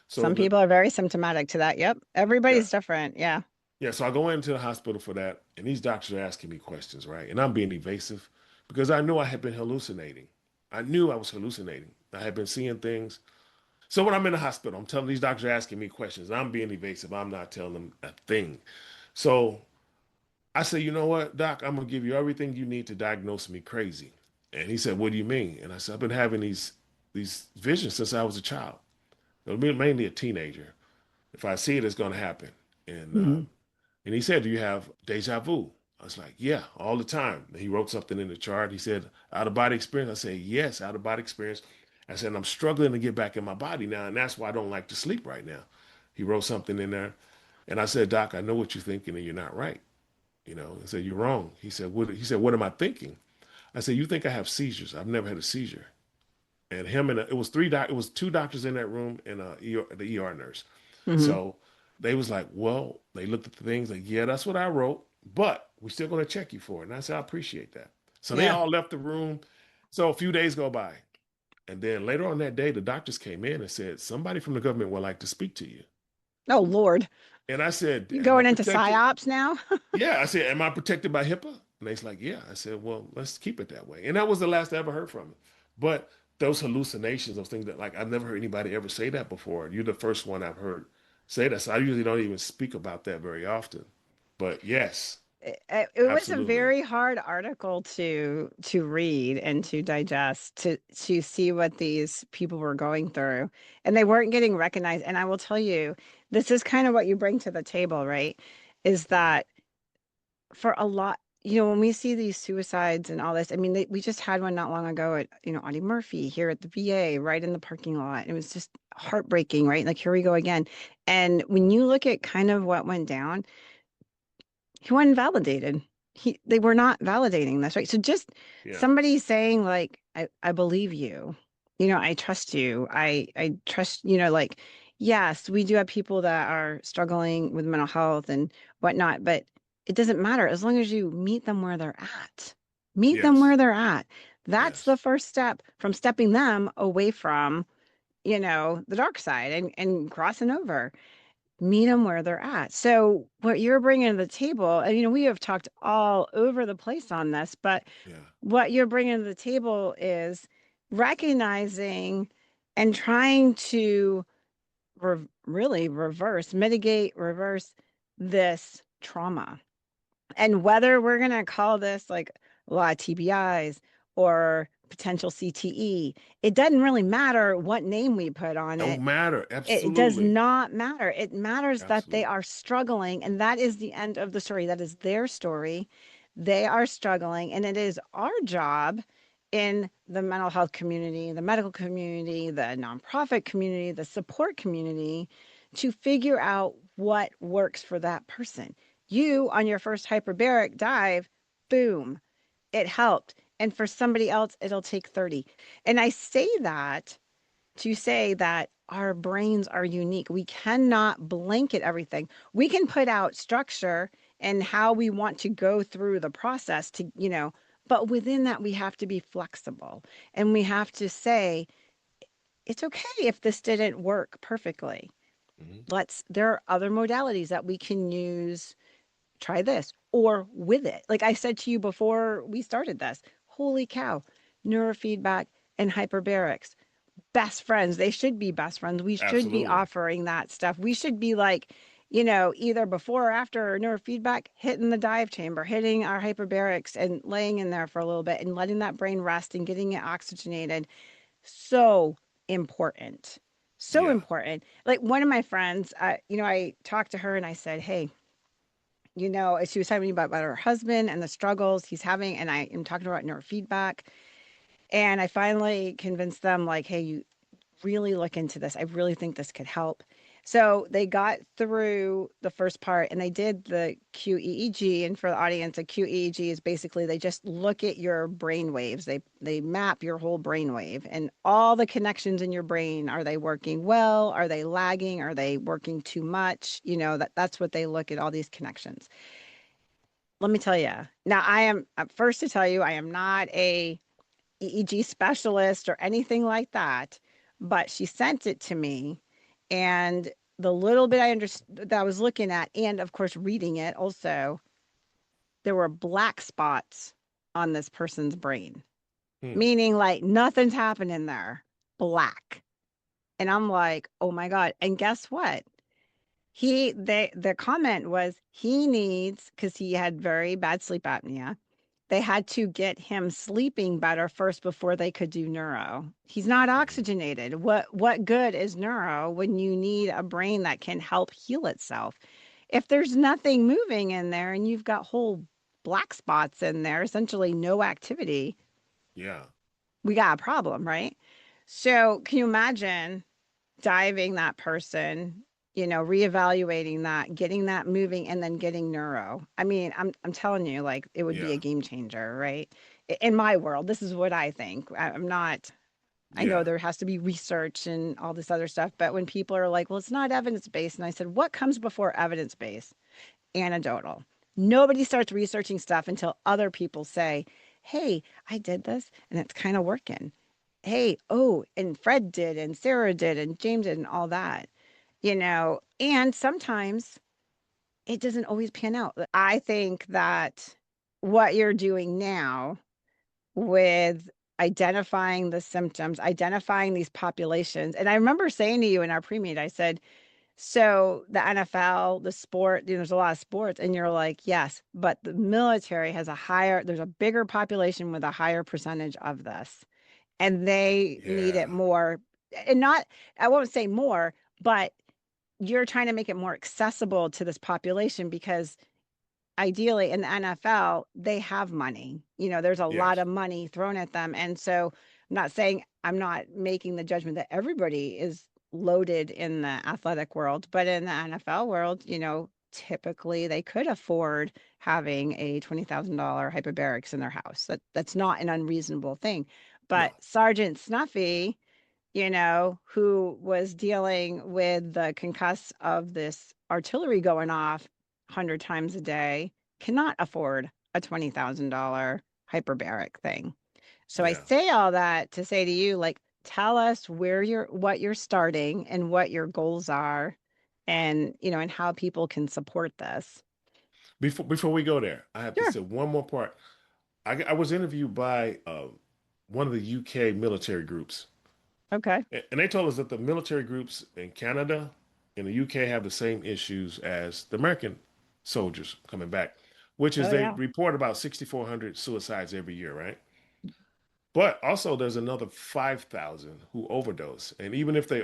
So Some people are very symptomatic to that. Yep. yeah, Everybody's different. Yeah. yeah. So I go into the hospital for that, and these doctors are asking me questions, right? And I'm being evasive because I knew I had been hallucinating. I knew I was hallucinating. I had been seeing things. So when I'm in the hospital, I'm telling these doctors are asking me questions. I'm being evasive. I'm not telling them a thing. So I said, you know what, Doc, I'm gonna give you everything you need to diagnose me crazy. And he said, what do you mean? And I said, I've been having these visions since I was a child. Mainly a teenager. If I see it, it's gonna happen. And Hmm. and he said, do you have deja vu? I was like, yeah, all the time. And he wrote something in the chart. He said, out of body experience. I said, yes, out of body experience. I said, I'm struggling to get back in my body now, and that's why I don't like to sleep right now. He wrote something in there. And I said, Doc, I know what you're thinking, and you're not right. I said, you're wrong. What am I thinking? I said, you think I have seizures. I've never had a seizure. And it was it was two doctors in that room and the ER nurse. Hmm. So they was like, well, they looked at the things like, yeah, that's what I wrote, but we're still going to check you for it. And I said, I appreciate that. So they Yeah. all left the room. So a few days go by. And then later on that day, the doctors came in and said, somebody from the government would like to speak to you. Oh, Lord. And I said, You am I going into protected? psyops now? Yeah, I said, "Am I protected by HIPAA?" And they's like, "Yeah." I said, "Well, let's keep it that way." And that was the last I ever heard from him. But those hallucinations, those things that like I've never heard anybody ever say that before. You're the first one I've heard say that. So I usually don't even speak about that very often. But yes, It was a absolutely. very hard article to read and to digest, to see what these people were going through, and they weren't getting recognized. And I will tell you, this is kind of what you bring to the table, right? Is Mhm. that for a lot, when we see these suicides and all this, I mean, we just had one not long ago at, Audie Murphy here at the VA, right in the parking lot. It was just heartbreaking, right? Like, here we go again. And when you look at kind of what went down, he wasn't validated. they were not validating this, right? So just Yeah. somebody saying like, I believe you, I trust you. I trust, like, yes, we do have people that are struggling with mental health and whatnot, but it doesn't matter as long as you meet them where they're at. Meet them where Yes. they're at. That's the Yes. first step from stepping them away from, the dark side and crossing over. Meet them where they're at. So what you're bringing to the table, and we have talked all over the place on this, but Yeah. what you're bringing to the table is recognizing and trying to really reverse this trauma. And whether we're going to call this like a lot of TBIs or potential CTE, it doesn't really matter what name we put on Don't it. matter. It does Absolutely. not matter. It matters that they Absolutely. are struggling, and that is the end of the story. That is their story. They are struggling, and it is our job in the mental health community, the medical community, the nonprofit community, the support community to figure out what works for that person. You, on your first hyperbaric dive, boom, it helped. And for somebody else, it'll take 30. And I say that to say that our brains are unique. We cannot blanket everything. We can put out structure and how we want to go through the process to, but within that, we have to be flexible and we have to say, it's okay if this didn't work perfectly. Hmm. There are other modalities that we can use. Try this or with it. Like I said to you before we started this, holy cow, neurofeedback and hyperbarics, best friends. They should be best friends. We should be Absolutely. offering that stuff. We should be like, either before or after neurofeedback, hitting the dive chamber, hitting our hyperbarics and laying in there for a little bit and letting that brain rest and getting it oxygenated. So important. So Yeah. important. Like one of my friends, I talked to her and I said, hey, she was telling me about her husband and the struggles he's having. And I am talking about neurofeedback. And I finally convinced them, like, hey, you really look into this. I really think this could help. So they got through the first part and they did the QEEG. And for the audience, a QEEG is basically they just look at your brain waves. They map your whole brain wave and all the connections in your brain. Are they working well? Are they lagging? Are they working too much? That's what they look at, all these connections. Let me tell you. Now, I am first to tell you, I am not a EEG specialist or anything like that, but she sent it to me. And the little bit I understood that I was looking at, and of course, reading it also, there were black spots on this person's brain, Hmm. meaning like nothing's happening there, black. And I'm like, oh my God. And guess what? The comment was he needs, because he had very bad sleep apnea, they had to get him sleeping better first before they could do neuro. He's not Hmm. oxygenated. What good is neuro when you need a brain that can help heal itself? If there's nothing moving in there and you've got whole black spots in there, essentially no activity, Yeah. we got a problem, right? So can you imagine diving that person, reevaluating that, getting that moving, and then getting neuro? I mean, I'm telling you, like it would be Yeah. a game changer, right? In my world, this is what I think. I'm not. I know Yeah. there has to be research and all this other stuff, but when people are like, "Well, it's not evidence based," and I said, "What comes before evidence based?" Anecdotal. Nobody starts researching stuff until other people say, "Hey, I did this, and it's kind of working." Hey, oh, and Fred did, and Sarah did, and James did, and all that, and sometimes it doesn't always pan out. I think that what you're doing now with identifying the symptoms, identifying these populations, and I remember saying to you in our pre-meet, I said, so the NFL, the sport, there's a lot of sports, and you're like, yes, but the military has there's a bigger population with a higher percentage of this and they need it Yeah. more, and not, I won't say more, but you're trying to make it more accessible to this population because ideally in the NFL they have money, there's a lot Yes. of money thrown at them. And so I'm not making the judgment that everybody is loaded in the athletic world, but in the NFL world, typically they could afford having a $20,000 hyperbarics in their house. That's not an unreasonable thing. But No. Sergeant Snuffy, who was dealing with the concuss of this artillery going off 100 times a day, cannot afford a $20,000 hyperbaric thing. So I Yeah. say all that to say to you, like, tell us what you're starting and what your goals are, and and how people can support this. Before we go there, I have to Sure. say one more part. I was interviewed by one of the UK military groups, Okay. and they told us that the military groups in Canada and the UK have the same issues as the American soldiers coming back, which is Oh they yeah. report about 6,400 suicides every year, right? But also there's another 5,000 who overdose, and even if they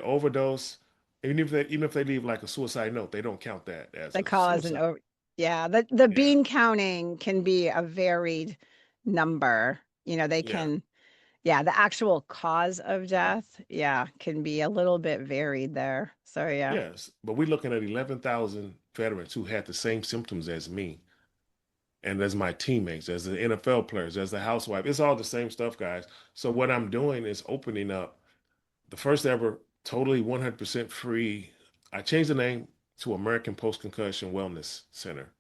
leave like a suicide note, they don't count that as They a call us an suicide. over. Yeah, the Yeah, bean counting can be a varied number. They yeah. can, yeah, the actual cause of death, yeah, can be a little bit varied there. So yeah. Yes, but we're looking at 11,000 veterans who had the same symptoms as me and as my teammates, as the NFL players, as the housewife. It's all the same stuff, guys. So what I'm doing is opening up the first ever totally 100% free. I changed the name to American Post-Concussion Wellness Center.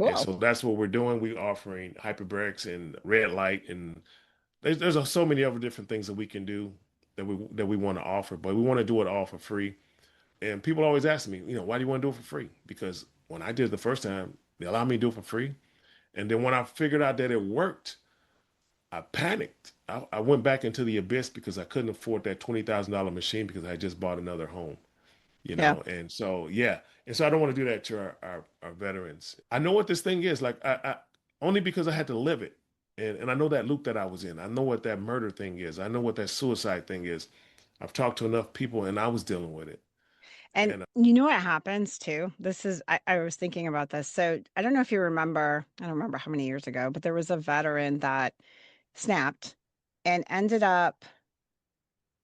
And Cool. so that's what we're doing. We're offering hyperbarics and red light, and there's so many other different things that we can do that we want to offer, but we want to do it all for free. And people always ask me, why do you want to do it for free? Because when I did it the first time, they allowed me to do it for free. And then when I figured out that it worked, I panicked. I went back into the abyss because I couldn't afford that $20,000 machine because I had just bought another home, Yeah. And so, yeah. And so I don't want to do that to our veterans. I know what this thing is. Like, I only because I had to live it. And I know that loop that I was in. I know what that murder thing is. I know what that suicide thing is. I've talked to enough people and I was dealing with it. And And you know what happens too? I was thinking about this. So I don't know if you remember, I don't remember how many years ago, but there was a veteran that snapped and ended up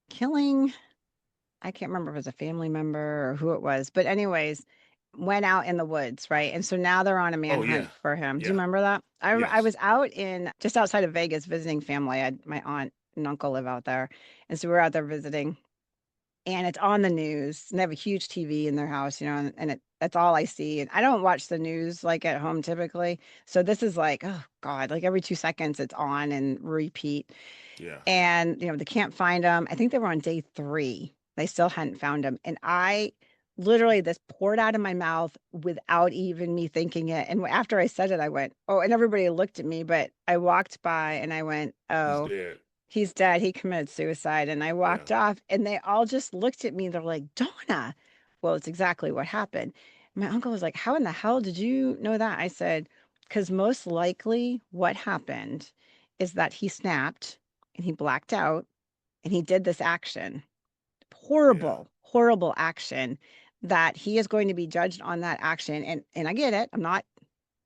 killing, I can't remember if it was a family member or who it was, but anyways, went out in the woods, right? And so now they're on a oh yeah, manhunt for him. Do you yeah, remember that? I yes, was out in just outside of Vegas visiting family. My aunt and uncle live out there. And so we were out there visiting, and it's on the news, and they have a huge TV in their house, that's all I see. And I don't watch the news like at home typically. So this is like, oh God, like every 2 seconds it's on and repeat. yeah, And, they can't find them. I think they were on day 3. They still hadn't found him. And I literally, this poured out of my mouth without even me thinking it. And after I said it, I went, oh, and everybody looked at me, but I walked by and I went, he's oh, dead. he's dead. He committed suicide. And I Yeah, walked off and they all just looked at me. They're like, Donna. Well, it's exactly what happened. My uncle was like, how in the hell did you know that? I said, because most likely what happened is that he snapped and he blacked out and he did this action, yeah, horrible, horrible action, that he is going to be judged on that action. And I get it. I'm not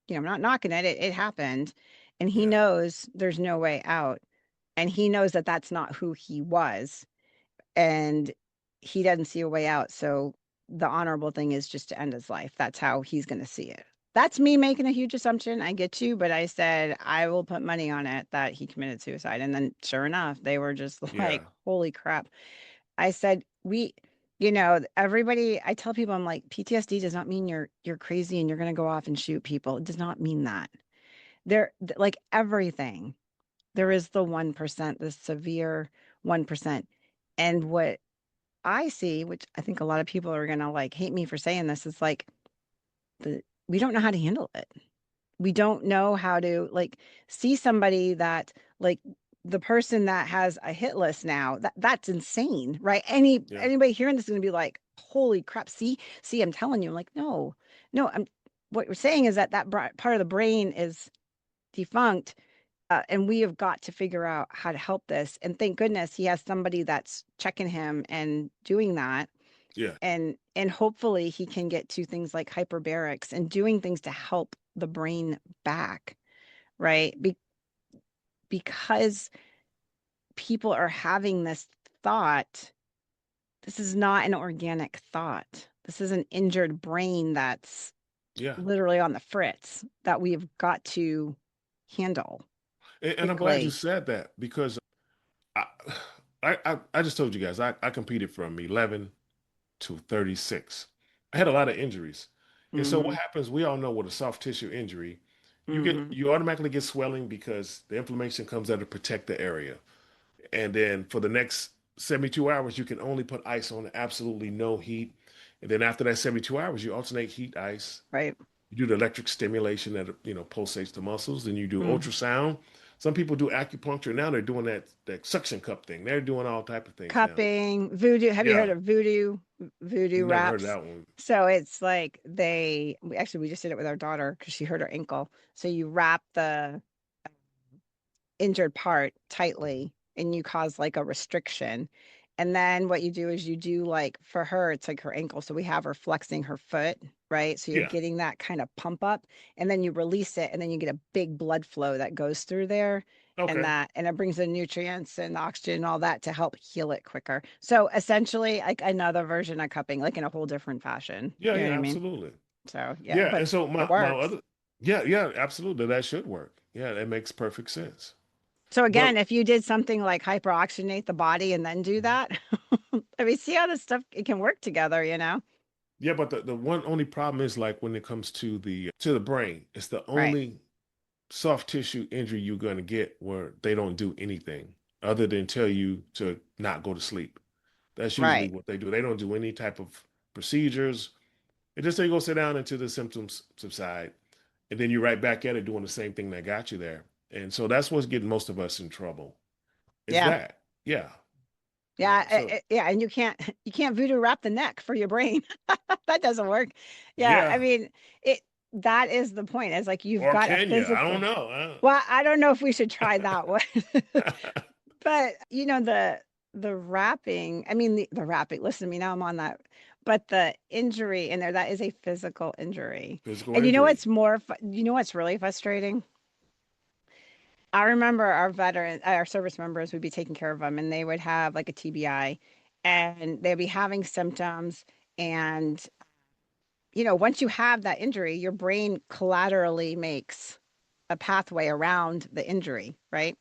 knocking it. It happened. And he yeah, knows there's no way out. And he knows that that's not who he was. And he doesn't see a way out. So the honorable thing is just to end his life. That's how he's going to see it. That's me making a huge assumption. I get you, but I said I will put money on it that he committed suicide. And then sure enough, they were just like, yeah, holy crap. I said, everybody, I tell people, I'm like, PTSD does not mean you're crazy and you're going to go off and shoot people. It does not mean that. Like everything, there is the 1%, the severe 1%. And what I see, which I think a lot of people are going to like hate me for saying this, is like we don't know how to handle it. We don't know how to like see somebody that like the person that has a hit list now, that's insane, right? yeah, Anybody hearing this is going to be like, holy crap. See, I'm telling you, I'm like, no, what we're saying is that part of the brain is defunct. And we have got to figure out how to help this. And thank goodness he has somebody that's checking him and doing that. yeah, And hopefully he can get to things like hyperbarics and doing things to help the brain back, right? Because people are having this thought, this is not an organic thought. This is an injured brain that's Yeah. literally on the fritz that we've got to handle And I'm glad you quickly. said that because I, I just told you guys I competed from 11 to 36. I had a lot of injuries. And so what Hmm. happens, we all know with a soft tissue injury, Hmm. you automatically get swelling because the inflammation comes there to protect the area. And then for the next 72 hours, you can only put ice on, absolutely no heat. And then after that 72 hours, you alternate heat, ice. Right. You do the electric stimulation that pulsates the muscles. Then you do Hmm. ultrasound. Some people do acupuncture. Now they're doing that suction cup thing. They're doing all type of things now. Cupping, voodoo. Have you heard Yeah, of voodoo never heard of wraps? that one. So it's like we just did it with our daughter because she hurt her ankle. So you wrap the injured part tightly and you cause like a restriction. And then what you do is you do like for her, it's like her ankle. So we have her flexing her foot, right? So you're Yeah. getting that kind of pump up and then you release it and then you get a big blood flow that goes through there Okay. and it brings the nutrients and oxygen and all that to help heal it quicker. So essentially like another version of cupping, like in a whole different fashion. Yeah, You know what yeah, I mean? So So yeah, yeah, but and so it my works. other yeah, yeah, absolutely. That should work. Yeah, that makes perfect sense. So again, But if you did something like hyperoxygenate the body and then do that, I mean, see how this stuff it can work together, you know? yeah, but the one only problem is like when it comes to the brain, it's the Right. only soft tissue injury you're going to get where they don't do anything other than tell you to not go to sleep. That's usually Right. what they do. They don't do any type of procedures. They just say go sit down until the symptoms subside, and then you're right back at it doing the same thing that got you there. And so that's what's getting most of us in trouble. Is Yeah. that? Yeah. Yeah. So Yeah. And you can't voodoo wrap the neck for your brain. That doesn't work. Yeah. I yeah. mean, it, that is the point. It's like you've Or got a can you? I don't physical. know. Well, I don't know if we should try that one. Huh? But you know, the wrapping, I mean the wrapping, listen to me now, I'm on that. But the injury in there, that is a physical injury. Physical And you know injury. what's you know what's really frustrating? I remember our veterans, our service members would be taking care of them and they would have like a TBI and they'd be having symptoms. And, you know, once you have that injury, your brain collaterally makes a pathway around the injury, right?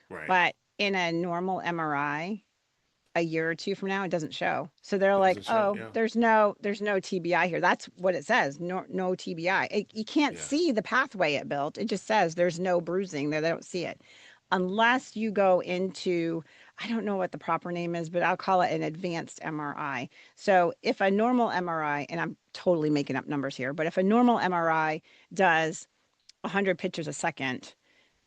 Right. But in a normal MRI, a year or two from now, it doesn't show. So they're like, Doesn't show. "Oh, Yeah. there's no TBI here." That's what it says. No, no TBI. You can't Yeah. see the pathway it built. It just says there's no bruising there. They don't see it unless you go into, I don't know what the proper name is, but I'll call it an advanced MRI. So if a normal MRI, and I'm totally making up numbers here, but if a normal MRI does 100 pictures a second,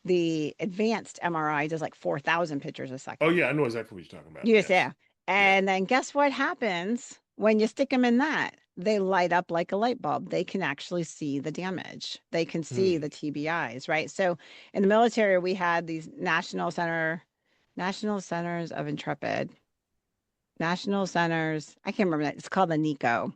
the advanced MRI does like 4,000 pictures a Oh second. yeah, I know exactly what you're talking about. Yes, Yes. yeah. Yeah. And then guess what happens when you stick them in that? They light up like a light bulb. They can actually see the damage. They can see Hmm. the TBIs, right? So in the military, we had these National Centers of Intrepid, National Centers. I can't remember that. It's called the NICO,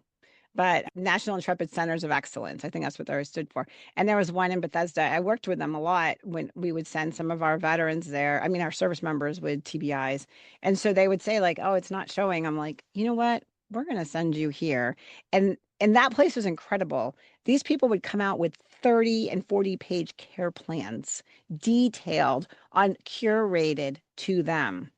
but National Intrepid Centers of Excellence. I think that's what they stood for. And there was one in Bethesda. I worked with them a lot when we would send some of our veterans there. I mean, our service members with TBIs. And so they would say, like, oh, it's not showing. I'm like, you know what? We're going to send you here. And that place was incredible. These people would come out with 30 and 40-page care plans, detailed on curated to them.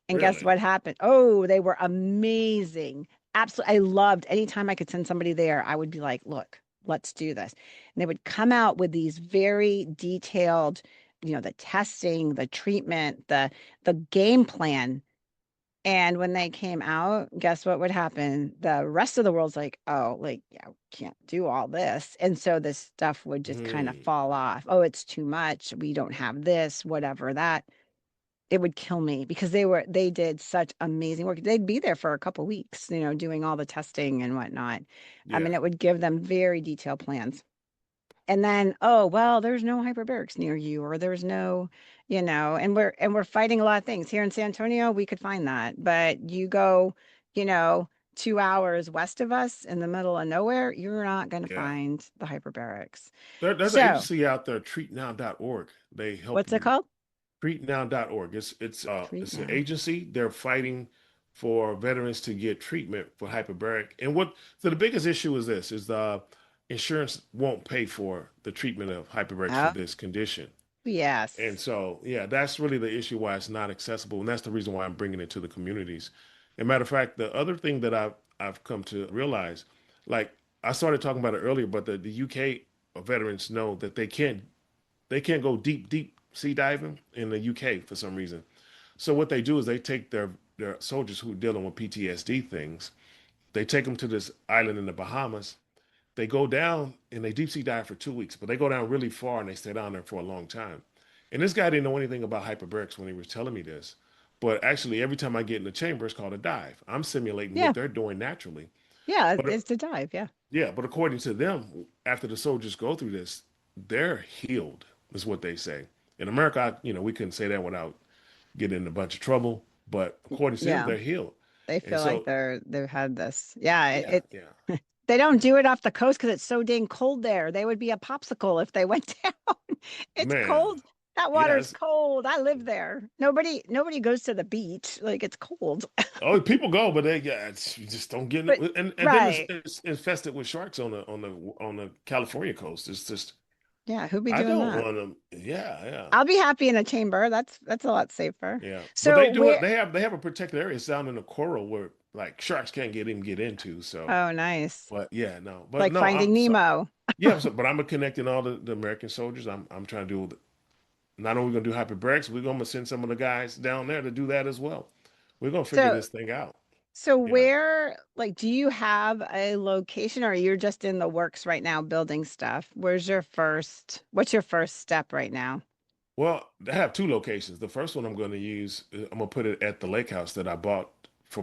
And guess Really? what happened? Oh, they were amazing. Absolutely. I loved anytime I could send somebody there, I would be like, look, let's do this. And they would come out with these very detailed, you know, the testing, the treatment, the game plan. And when they came out, guess what would happen? The rest of the world's like, oh, like, yeah, we can't do all this. And so this stuff would just kind of Hmm. fall off. Oh, it's too much. We don't have this, whatever that it would kill me because they did such amazing work. They'd be there for a couple weeks, you know, doing all the testing and whatnot. I mean, Yeah. it would give them very detailed plans. And then, oh, well, there's no hyperbarics near you, or there's no, you know, and we're fighting a lot of things. Here in San Antonio, we could find that. But you go, you know, 2 hours west of us in the middle of nowhere, you're not going to Yeah. find the hyperbarics. There's an So, agency out there, treatnow.org. They help what's it you. called? Treatnow.org. Treat It's an now. agency. They're fighting for veterans to get treatment for hyperbaric. And what so the biggest issue is this is insurance won't pay for the treatment of hyperbarics for Oh, this condition. And yes. so, yeah, that's really the issue why it's not accessible, and that's the reason why I'm bringing it to the communities. And matter of fact, the other thing that I've come to realize, like I started talking about it earlier, but the UK veterans know that they can't go deep sea diving in the UK for some reason. So what they do is they take their soldiers who are dealing with PTSD things, they take them to this island in the Bahamas. They go down and they deep sea dive for 2 weeks, but they go down really far and they stay down there for a long time. And this guy didn't know anything about hyperbarics when he was telling me this. But actually, every time I get in the chamber, it's called a dive. I'm simulating Yeah. what they're doing naturally. Yeah. But It's to dive. Yeah. yeah, but according to them, after the soldiers go through this, they're healed, is what they say. In America, we couldn't say that without getting in a bunch of trouble. But according to them, Yeah. they're healed. They And feel like so, they've had this. Yeah. yeah, It yeah, they don't do it off the coast because it's so dang cold there. They would be a popsicle if they went down. It's man, cold. That yeah. water's cold. I live there. Nobody goes to the beach. Like it's cold. Oh, people go, but you just don't get But it. And then right. it's infested with sharks on the California coast. It's just Yeah, who'd be I doing don't that? want them. Yeah, yeah, I'll be happy in a chamber. That's a lot safer. yeah. But So they do it. where They have a protected area. It's down in the coral where like sharks can't get into. So, oh nice. but yeah, no, but Like no. Finding Nemo. Yeah. But I'm connecting all the American soldiers. I'm trying to do. Not only gonna do hyperbarics, we're gonna send some of the guys down there to do that as well. We're gonna figure So this thing out. so Yeah. where like do you have a location or you're just in the works right now building stuff? What's your first step right now? Well, I have two locations. The first one I'm going to use, I'm going to put it at the lake house that I bought for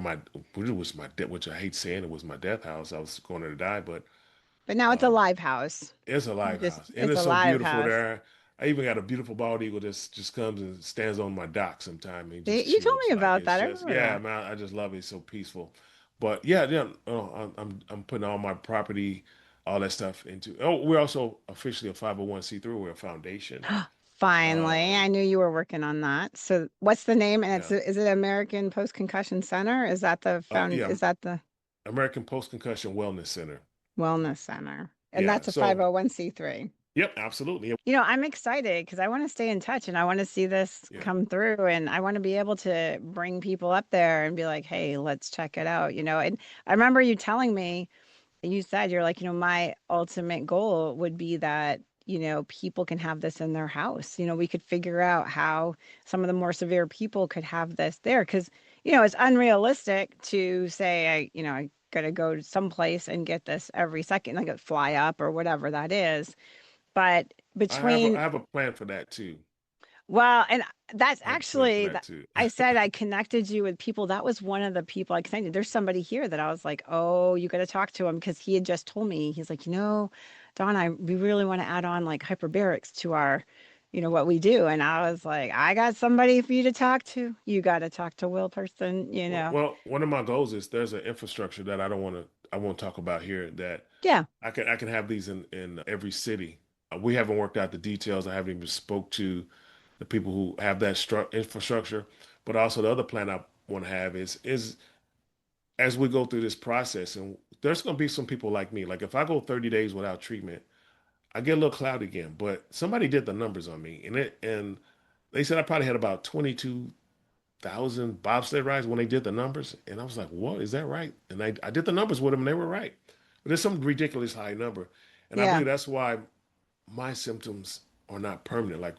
which was my death, which I hate saying it was my death house. I was going to die, but But now it's a um, live house. it's a You live just house, and it's it's a so live beautiful house. there. I even got a beautiful bald eagle that just comes and stands on my dock sometime and just You told chills. me Like about it's that. I just, remember yeah, that. man, I just love it. It's so peaceful. But yeah, yeah, oh, I'm putting all my property, all that stuff into. Oh, we're also officially a 501(c)(3). We're a foundation. Finally, Um, I knew you were working on that. So what's the name? And yeah. is it American Post Concussion Center? Is that the Yeah, is that the American Post Concussion Wellness Center. Wellness Center? And Yeah. that's a So, 501(c)(3). yep, absolutely. Yep. I'm excited because I want to stay in touch and I want to see this Yeah. come through and I want to be able to bring people up there and be like, hey, let's check it out. And I remember you telling me, you said you're like, my ultimate goal would be that, people can have this in their house. We could figure out how some of the more severe people could have this there because, it's unrealistic to say, I got to go to someplace and get this every second, like a fly up or whatever that is. But I have a, between I have a plan for that too. well, and that's I have a plan for actually that that too. I said I connected you with people. That was one of the people I connected. There's somebody here that I was like, oh, you got to talk to him because he had just told me, he's like, Don, we really want to add on like hyperbarics to our, what we do. And I was like, I got somebody for you to talk to. You got to talk to Will person. Well, one of my goals is there's an infrastructure that I won't talk about here that Yeah. I can have these in every city. We haven't worked out the details. I haven't even spoke to the people who have that infrastructure. But also the other plan I want to have is as we go through this process, and there's going to be some people like me. Like if I go 30 days without treatment, I get a little cloudy again. But somebody did the numbers on me, and they said I probably had about 22,000 bobsled rides when they did the numbers, and I was like, "What is that right?" And I did the numbers with them, and they were right. But it's some ridiculous high number, and I Yeah. believe that's why my symptoms are not permanent. Like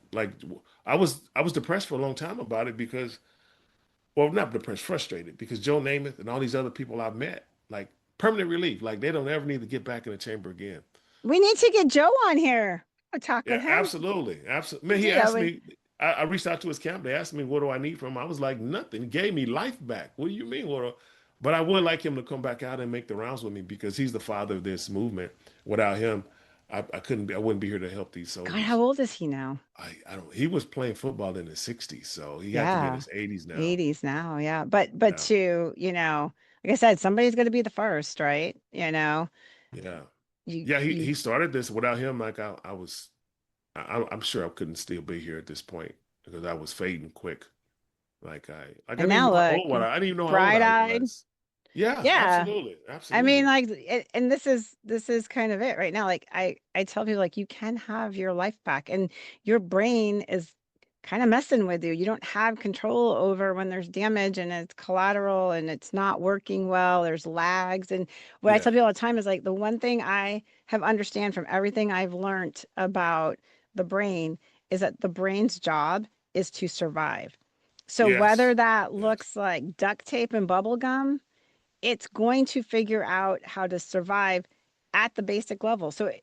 I was depressed for a long time about it because, well, not depressed, frustrated because Joe Namath and all these other people I've met, like permanent relief, like they don't ever need to get back in the chamber again. We need to get Joe on here. I'll talk with Yeah, him. absolutely, absolutely. We Man, he do that. asked me. I reached out to his camp. They asked me, "What do I need from him?" I was like, "Nothing." He gave me life back. What do you mean? But I would like him to come back out and make the rounds with me because he's the father of this movement. Without him, I couldn't. I wouldn't be here to help these God, how soldiers. old is he now? I don't. He was playing football in the '60s, so he had to be in Yeah. his '80s now. 80s now, yeah. But Yeah, like I said, somebody's going to be the first, right? yeah, You yeah. He you he started this without him. Like I was. I'm sure I couldn't still be here at this point because I was fading quick. Like I and didn't even now know how look, old was. I didn't even know how old I bright-eyed. was. Yeah, Yeah. absolutely. I mean, Absolutely. like, and this is kind of it right now. Like, I tell people, like, you can have your life back, and your brain is kind of messing with you. You don't have control over when there's damage and it's collateral and it's not working well. There's lags, and what I Yeah. tell people all the time is, like, the one thing I have understand from everything I've learned about the brain is that the brain's job is to survive. So whether Yes. that Yes. looks like duct tape and bubble gum, it's going to figure out how to survive at the basic level. So it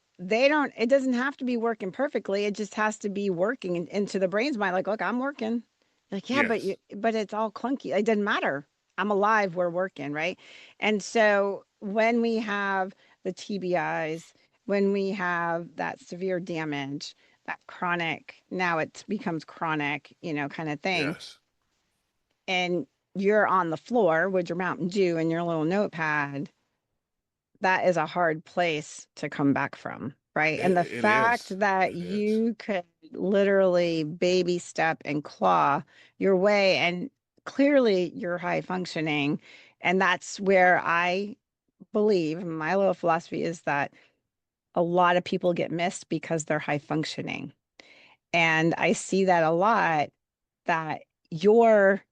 doesn't have to be working perfectly. It just has to be working into the brain's mind. Like, look, I'm working. Like, yeah, Yes. but it's all clunky. It doesn't matter. I'm alive. We're working. Right. And so when we have the TBIs, when we have that severe damage, that chronic, now it becomes chronic, kind of thing, Yes. and you're on the floor with your Mountain Dew and your little notepad, that is a hard place to come back from, right? And the It is. fact that It is. you could literally baby step and claw your way, and clearly you're high functioning. And that's where I believe my little philosophy is that a lot of people get missed because they're high functioning. And I see that a lot, that your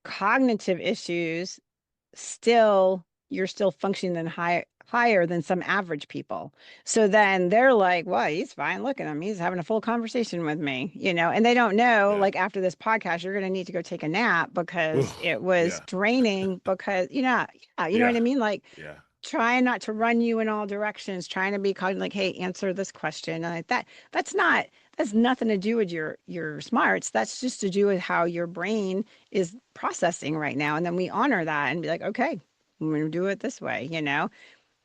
cognitive issues still, you're still functioning higher than some average people. So then they're like, well, he's fine. Look at him. He's having a full conversation with me, and they don't know, Yeah. like, after this podcast, you're going to need to go take a nap because Ugh. it was Yeah. draining because, yeah, you know what Yeah. I mean? Like, Yeah. trying not to run you in all directions, trying to be kind of like, hey, answer this question. And like that, that's nothing to do with your smarts. That's just to do with how your brain is processing right now. And then we honor that and be like, okay, I'm going to do it this way.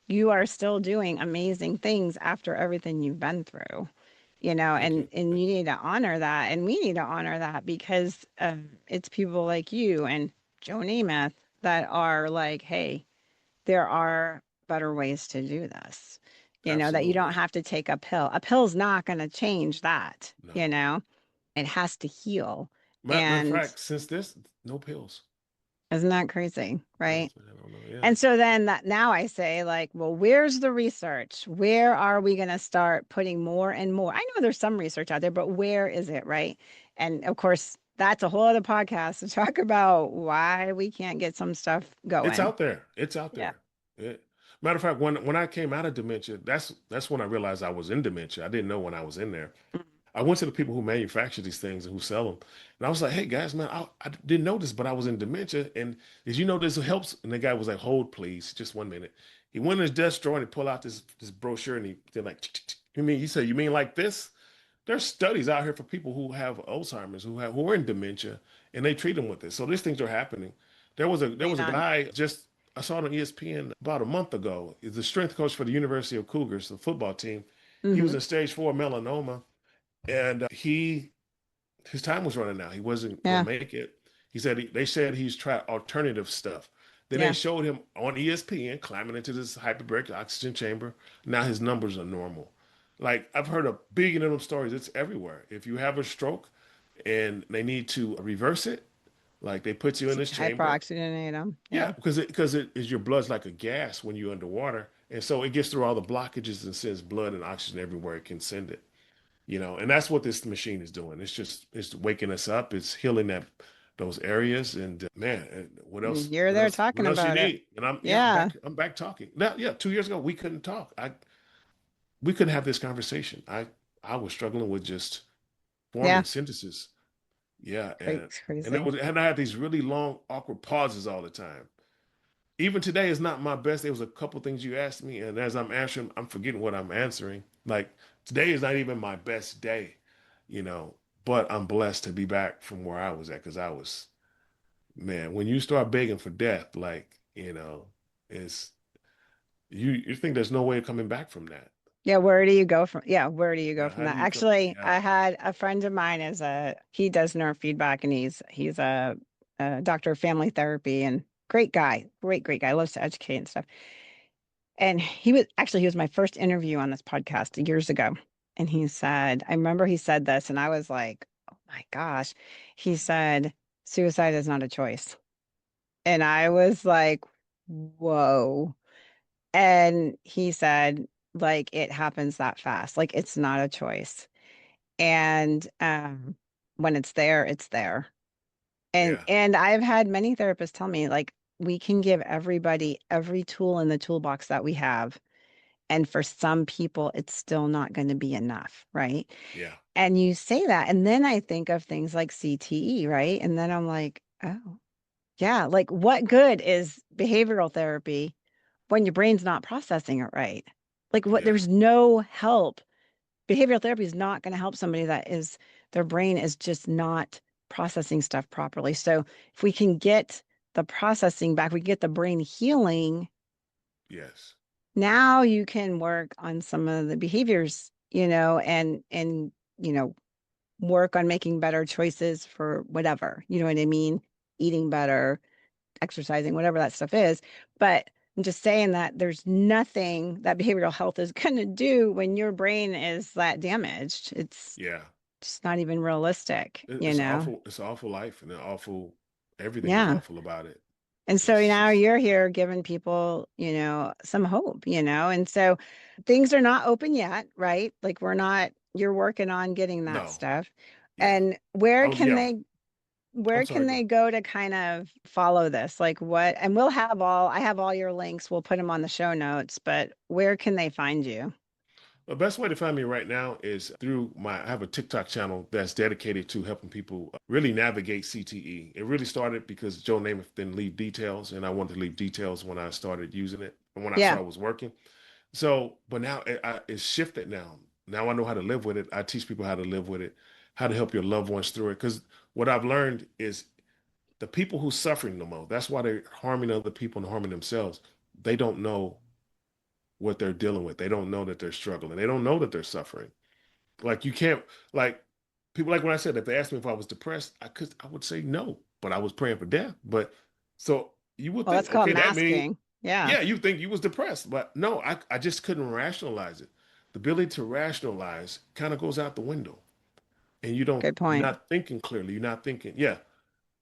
You are still doing amazing things after everything you've been through, Thank you. and you Thank you. need to honor that. And we need to honor that because it's people like you and Joe Namath that are like, hey, there are better ways to do this, that you don't Absolutely. have to take a pill. A pill's not going to change that, No. it has to heal. Matter of And fact, since this, no pills. isn't that crazy? Right. Yes, I don't know. Yeah. And so then that now I say, like, well, where's the research? Where are we going to start putting more and more? I know there's some research out there, but where is it? Right. And of course, that's a whole other podcast to talk about why we can't get some stuff It's going. out there. It's out Yeah. there. Matter of fact, when I came out of dementia, that's when I realized I was in dementia. I didn't know when I was in there. I went to the people who manufacture these things and who sell them, and I was like, "Hey guys, man, I didn't know this, but I was in dementia, and did you know this helps?" And the guy was like, "Hold, please, just 1 minute." He went in his desk drawer and he pulled out this brochure and he did like, "You mean?" He said, "You mean like this?" There's studies out here for people who have Alzheimer's, who are in dementia, and they treat them with this. So these things are happening. There was a Yeah. guy just I saw it on ESPN about a month ago. He's the strength coach for the University of Cougars, the football team. He was Hmm. in stage 4 melanoma, and his time was running out. He wasn't going Yeah. to make it. They said he's tried alternative stuff. Then they Yeah. showed him on ESPN climbing into this hyperbaric oxygen chamber. Now his numbers are normal. Like I've heard a billion of them stories. It's everywhere. If you have a stroke and they need to reverse it, like they put you in this chamber. Hyperoxygenate them. Yeah, Yeah. because it is your blood's like a gas when you're underwater, and so it gets through all the blockages and sends blood and oxygen everywhere it can send it. And that's what this machine is doing. It's waking us up. It's healing those areas. And man, what else? You're What there else? What talking else you about it. need? And I'm Yeah. back. I'm back talking now. Yeah, 2 years ago we couldn't talk. We couldn't have this conversation. I was struggling with just Yeah. forming sentences. Yeah, It's and it crazy. was and I had these really long awkward pauses all the time. Even today is not my best. There was a couple things you asked me, and as I'm answering, I'm forgetting what I'm answering. Like today is not even my best day, you know. But I'm blessed to be back from where I was at because I was, man. When you start begging for death, like it's you think there's no way of coming back from that. Yeah, where do you go from? Yeah, where do you go from How do that? you come? Actually, Yeah. I had a friend of mine he does neurofeedback, and he's a doctor of family therapy, and great guy, great guy, loves to educate and stuff. And he was my first interview on this podcast years ago. And I remember he said this, and I was like, oh my gosh. He said, suicide is not a choice. And I was like, whoa. And he said, like, it happens that fast. Like, it's not a choice. And when it's there, it's there. And Yeah. I've had many therapists tell me, like, we can give everybody every tool in the toolbox that we have. And for some people, it's still not going to be enough, right? Yeah. And you say that, and then I think of things like CTE, right? And then I'm like, oh, yeah, like what good is behavioral therapy when your brain's not processing it right? Like what, Yeah. there's no help. Behavioral therapy is not going to help somebody that is, their brain is just not processing stuff properly. So if we can get the processing back, we get the brain healing, Yes. now you can work on some of the behaviors, and work on making better choices for whatever, you know what I mean? Eating better, exercising, whatever that stuff is. But I'm just saying that there's nothing that behavioral health is going to do when your brain is that damaged. It's Yeah. just not even realistic, It's awful. It's an awful life, and awful. Everything is Yeah. awful about it. And so It's now just you're here giving people, some hope, and so things are not open yet, right? Like you're working on getting that no. stuff. Yeah. And where Oh can yeah. I'm where sorry. can Go. they go to kind of follow this? Like what, and I have all your links. We'll put them on the show notes, but where can they find you? The best way to find me right now is through I have a TikTok channel that's dedicated to helping people really navigate CTE. It really started because Joe Namath didn't leave details, and I wanted to leave details when I started using it and when I saw Yeah. it was working. So, but now it's shifted now. Now I know how to live with it. I teach people how to live with it, how to help your loved ones through it. Because what I've learned is the people who suffering the most, that's why they're harming other people and harming themselves. They don't know what they're dealing with. They don't know that they're struggling. They don't know that they're suffering. Like you can't like people like when I said if they asked me if I was depressed, I would say no, but I was praying for death. But so you would Well, think, that's called okay, that means masking. Yeah. yeah, you think you was depressed. But no, I just couldn't rationalize it. The ability to rationalize kind of goes out the window. And Good you're point. not thinking clearly. You're not thinking, yeah.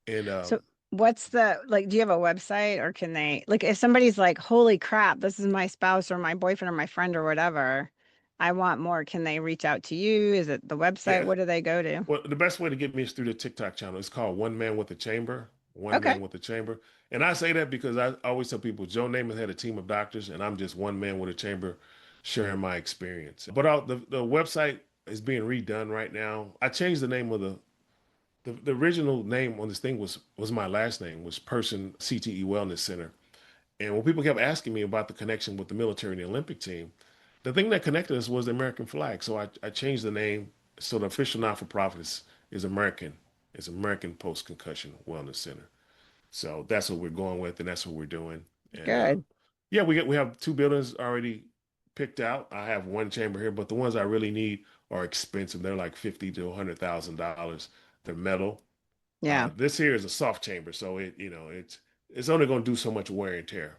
And So what's the, like, do you have a website, or can they, like, if somebody's like, holy crap, this is my spouse or my boyfriend or my friend or whatever, I want more, can they reach out to you? Is it the website? yeah. What do they go to? Well, the best way to get me is through the TikTok channel. It's called One Man with a Chamber. One Okay. Man with a Chamber. And I say that because I always tell people Joe Namath had a team of doctors, and I'm just one man with a chamber sharing my experience. But the website is being redone right now. I changed the name of the original name on this thing was my last name, was Person CTE Wellness Center. And when people kept asking me about the connection with the military and the Olympic team, the thing that connected us was the American flag. So I changed the name. So the official not-for-profit is American. It's American Post-Concussion Wellness Center. So that's what we're going with, and that's what we're doing. And Good. yeah, we have two buildings already picked out. I have one chamber here, but the ones I really need are expensive. They're like $50,000 to $100,000. They're metal. Yeah. This here is a soft chamber, so it's only going to do so much wear and tear.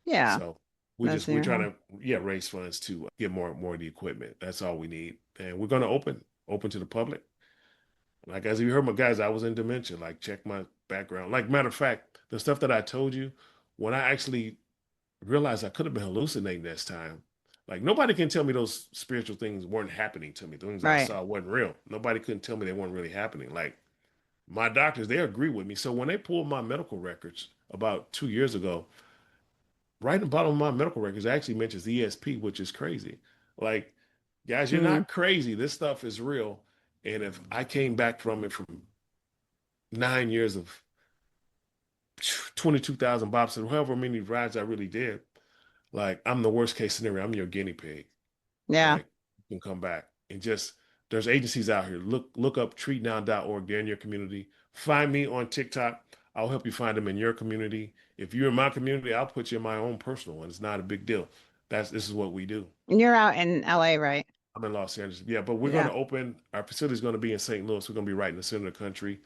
Yeah. So That's we're your trying home. to raise funds to get more of the equipment. That's all we need, and we're going to open to the public. Like as you heard my guys, I was in dementia. Like check my background. Like matter of fact, the stuff that I told you, when I actually realized I could have been hallucinating this time. Like nobody can tell me those spiritual things weren't happening to me. The things I Right. saw wasn't real. Nobody couldn't tell me they weren't really happening. Like my doctors, they agree with me. So when they pulled my medical records about 2 years ago, right in the bottom of my medical records, it actually mentions ESP, which is crazy. Like, guys, you're Mm. not crazy. This stuff is real. And if I came back from it from 9 years of 22,000 bobsled, however many rides I really did, like I'm the worst case scenario. I'm your guinea pig. Yeah. Like you can come back and just there's agencies out here. Look up treatnow.org. They're in your community. Find me on TikTok. I'll help you find them in your community. If you're in my community, I'll put you in my own personal one. It's not a big deal. This is what we do. And you're out in LA, right? I'm in Los Angeles. Yeah, but we're going Yeah. to open our facility is going to be in St. Louis. We're going to be right in the center of the country.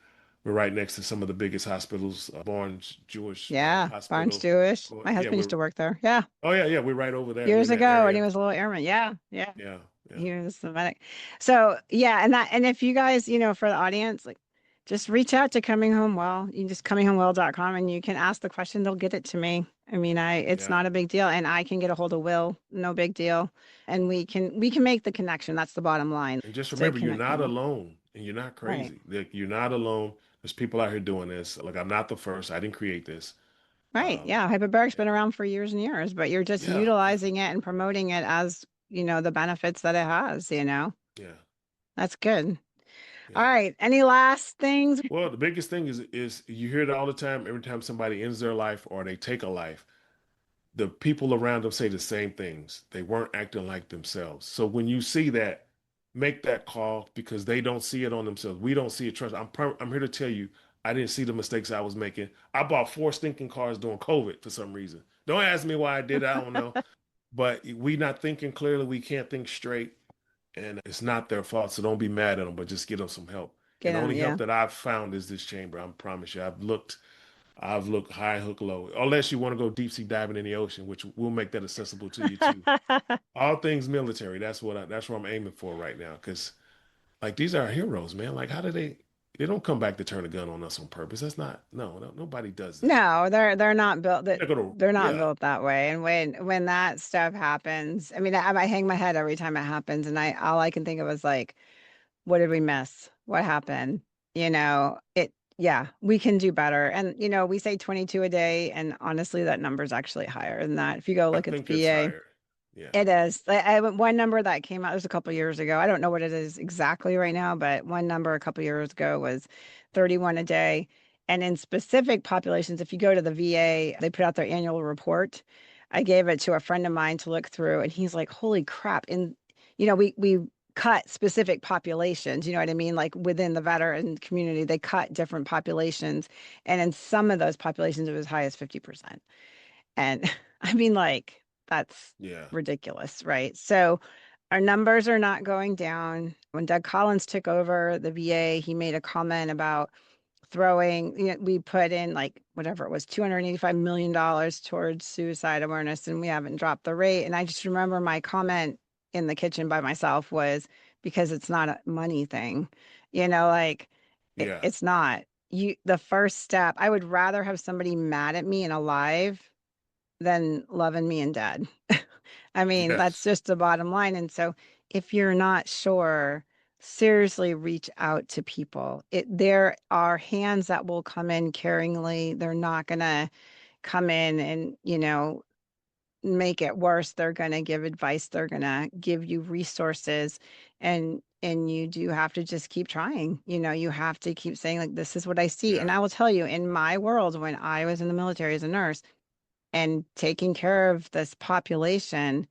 We're right next to some of the biggest hospitals, Barnes Jewish Yeah. Barnes Hospital. Jewish. My Yeah, husband used to work there. Yeah. yeah, we're right over there. We're Years in that ago when he area. was a little airman. Yeah. Yeah. Yeah, yeah. He was the medic. So yeah, and if you guys, for the audience, like just reach out to Coming Home Well. You can just cominghomewell.com and you can ask the question. They'll get it to me. I mean, it's Yeah. not a big deal. And I can get a hold of Will. No big deal. And we can make the connection. That's the bottom line And just to remember, you're connect not them. alone and you're not Right. crazy. Like, you're not alone. There's people out here doing this. Like, I'm not the first. I didn't create this. Right. Um, Yeah. Hyperbaric's yeah. been around for years and years, but you're just Yeah. Yeah. utilizing it and promoting it as, the benefits that it has. Yeah. That's good. All Yeah. right. Any last things? Well, the biggest thing is you hear it all the time. Every time somebody ends their life or they take a life, the people around them say the same things. They weren't acting like themselves. So when you see that, make that call because they don't see it on themselves. We don't see it. Trust. I'm here to tell you, I didn't see the mistakes I was making. I bought 4 stinking cars during COVID for some reason. Don't ask me why I did. I don't know. But we not thinking clearly. We can't think straight, and it's not their fault. So don't be mad at them, but just get them some help. Get And the them. only help Yeah. that I've found is this chamber. I promise you. I've looked high, hook, low. Unless you want to go deep sea diving in the ocean, which will make that accessible to you too. All things military. That's what I'm aiming for right now. Because like these are our heroes, man. Like how do they don't come back to turn a gun on us on purpose. That's not no, nobody does that. No, they're not built that They're gonna they're not yeah. built that way. And when that stuff happens, I mean, I hang my head every time it happens, and I all I can think of is like, what did we miss? What happened? Yeah, we can do better. And we say 22 a day, and honestly, that number is actually higher than that. If you go I look at the think it's VA, higher. Yeah. it is. One number that came out, it was a couple years ago. I don't know what it is exactly right now, but one number a couple years ago was 31 a day. And in specific populations, if you go to the VA, they put out their annual report. I gave it to a friend of mine to look through, and he's like, "Holy crap!" And we cut specific populations. You know what I mean? Like within the veteran community, they cut different populations, and in some of those populations, it was as high as 50%. And I mean, like, that's Yeah. ridiculous, right? So our numbers are not going down. When Doug Collins took over the VA, he made a comment about throwing, we put in like whatever it was, $285 million towards suicide awareness, and we haven't dropped the rate. And I just remember my comment in the kitchen by myself was because it's not a money thing, like Yeah. it's not. The first step, I would rather have somebody mad at me and alive than loving me and dead. I mean, that's Yes. just the bottom line. And so if you're not sure, seriously reach out to people. There are hands that will come in caringly. They're not going to come in and, make it worse. They're going to give advice. They're going to give you resources, and you do have to just keep trying. You have to keep saying like, this is what I see. And Yeah. I will tell you, in my world, when I was in the military as a nurse, and taking care of this population,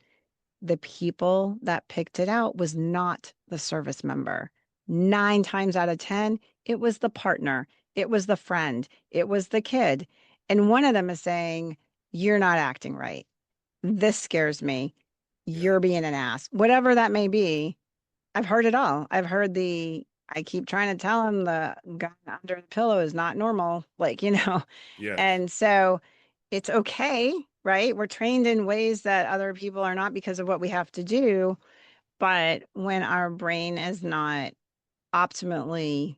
the people that picked it out was not the service member. 9 times out of 10, it was the partner, it was the friend, it was the kid. And one of them is saying, "You're not acting right. This scares me. Yeah. You're being an ass." Whatever that may be, I've heard it all. I've heard I keep trying to tell him the gun under the pillow is not normal, Yes. And so it's okay, right? We're trained in ways that other people are not because of what we have to do. But when our brain is not optimally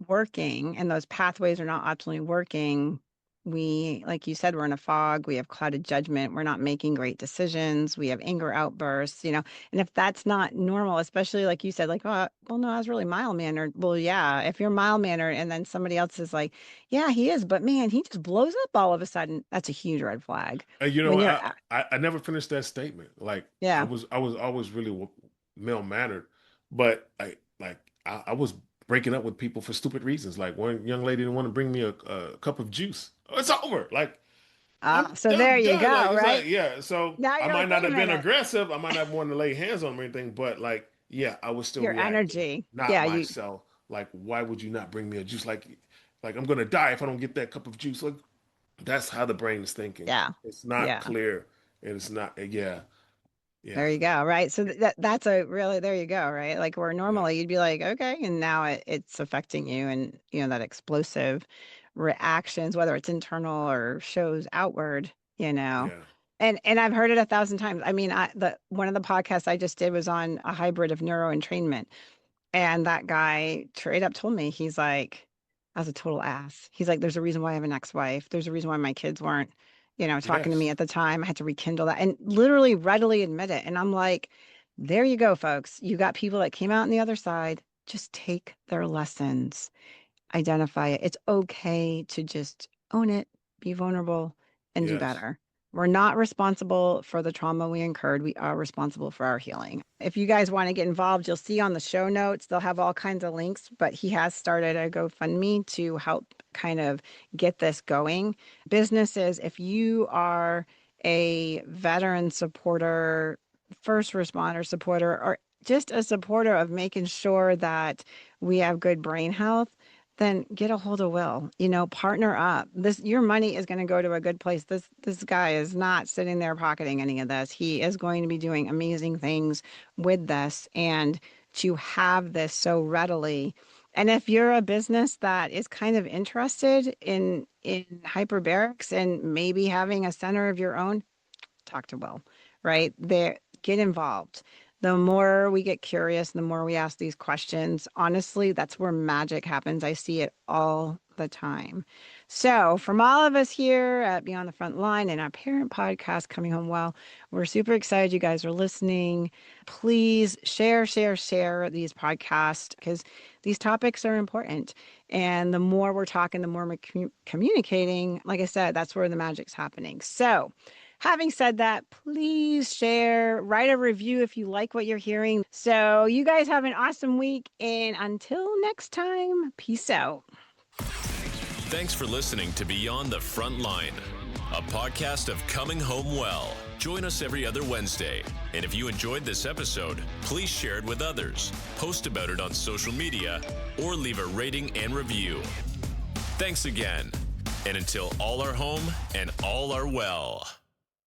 working and those pathways are not optimally working, like you said, we're in a fog, we have clouded judgment, we're not making great decisions, we have anger outbursts. And if that's not normal, especially like you said, like, "Oh, well, no, I was really mild mannered." Well, yeah, if you're mild mannered and then somebody else is like, "Yeah, he is, but man, he just blows up all of a sudden," that's a huge red flag. You know, When you're, I never finished that statement. Like yeah, I was always really male mannered, but I was breaking up with people for stupid reasons. Like one young lady didn't want to bring me a cup of juice. Oh, it's over. Like so there I'm you done. Like go, it's like right? yeah. So Now I you're might like, not wait a have been minute, aggressive. I might not want to lay hands on them or anything, but yeah, I was still your reacting, energy. not Yeah, you, myself. Like why would you not bring me a juice? Like I'm gonna die if I don't get that cup of juice. Like that's how the brain is thinking. yeah, It's not yeah. clear, and it's not. Yeah, There yeah, you go, right? So that's a really, there you go, right? Like where yeah, normally you'd be like, okay, and now it's affecting you, and that explosive reactions, whether it's internal or shows outward, you know. yeah. And I've heard it 1,000 times. I mean, the one of the podcasts I just did was on a hybrid of neuroentrainment, and that guy straight up told me, he's like, as a total ass. He's like, there's a reason why I have an ex-wife. There's a reason why my kids weren't, talking to me Yes. at the time. I had to rekindle that and literally readily admit it. And I'm like, there you go, folks. You got people that came out on the other side. Just take their lessons, identify it. It's okay to just own it, be vulnerable, and do Yes. better. We're not responsible for the trauma we incurred. We are responsible for our healing. If you guys want to get involved, you'll see on the show notes, they'll have all kinds of links, but he has started a GoFundMe to help kind of get this going. Businesses, if you are a veteran supporter, first responder supporter, or just a supporter of making sure that we have good brain health, then get a hold of Will. Partner up. Your money is going to go to a good place. This guy is not sitting there pocketing any of this. He is going to be doing amazing things with this, and to have this so readily. And if you're a business that is kind of interested in hyperbarics and maybe having a center of your own, talk to Will, right? There, get involved. The more we get curious, the more we ask these questions, honestly, that's where magic happens. I see it all the time. So from all of us here at Beyond the Frontline and our parent podcast, Coming Home Well, we're super excited you guys are listening. Please share these podcasts, because these topics are important. And the more we're talking, the more we're communicating. Like I said, that's where the magic's happening. So having said that, please share, write a review if you like what you're hearing. So you guys have an awesome week. And until next time, peace out. Thanks for listening to Beyond the Frontline, a podcast of Coming Home Well. Join us every other Wednesday. And if you enjoyed this episode, please share it with others, post about it on social media, or leave a rating and review. Thanks again. And until all are home and all are well.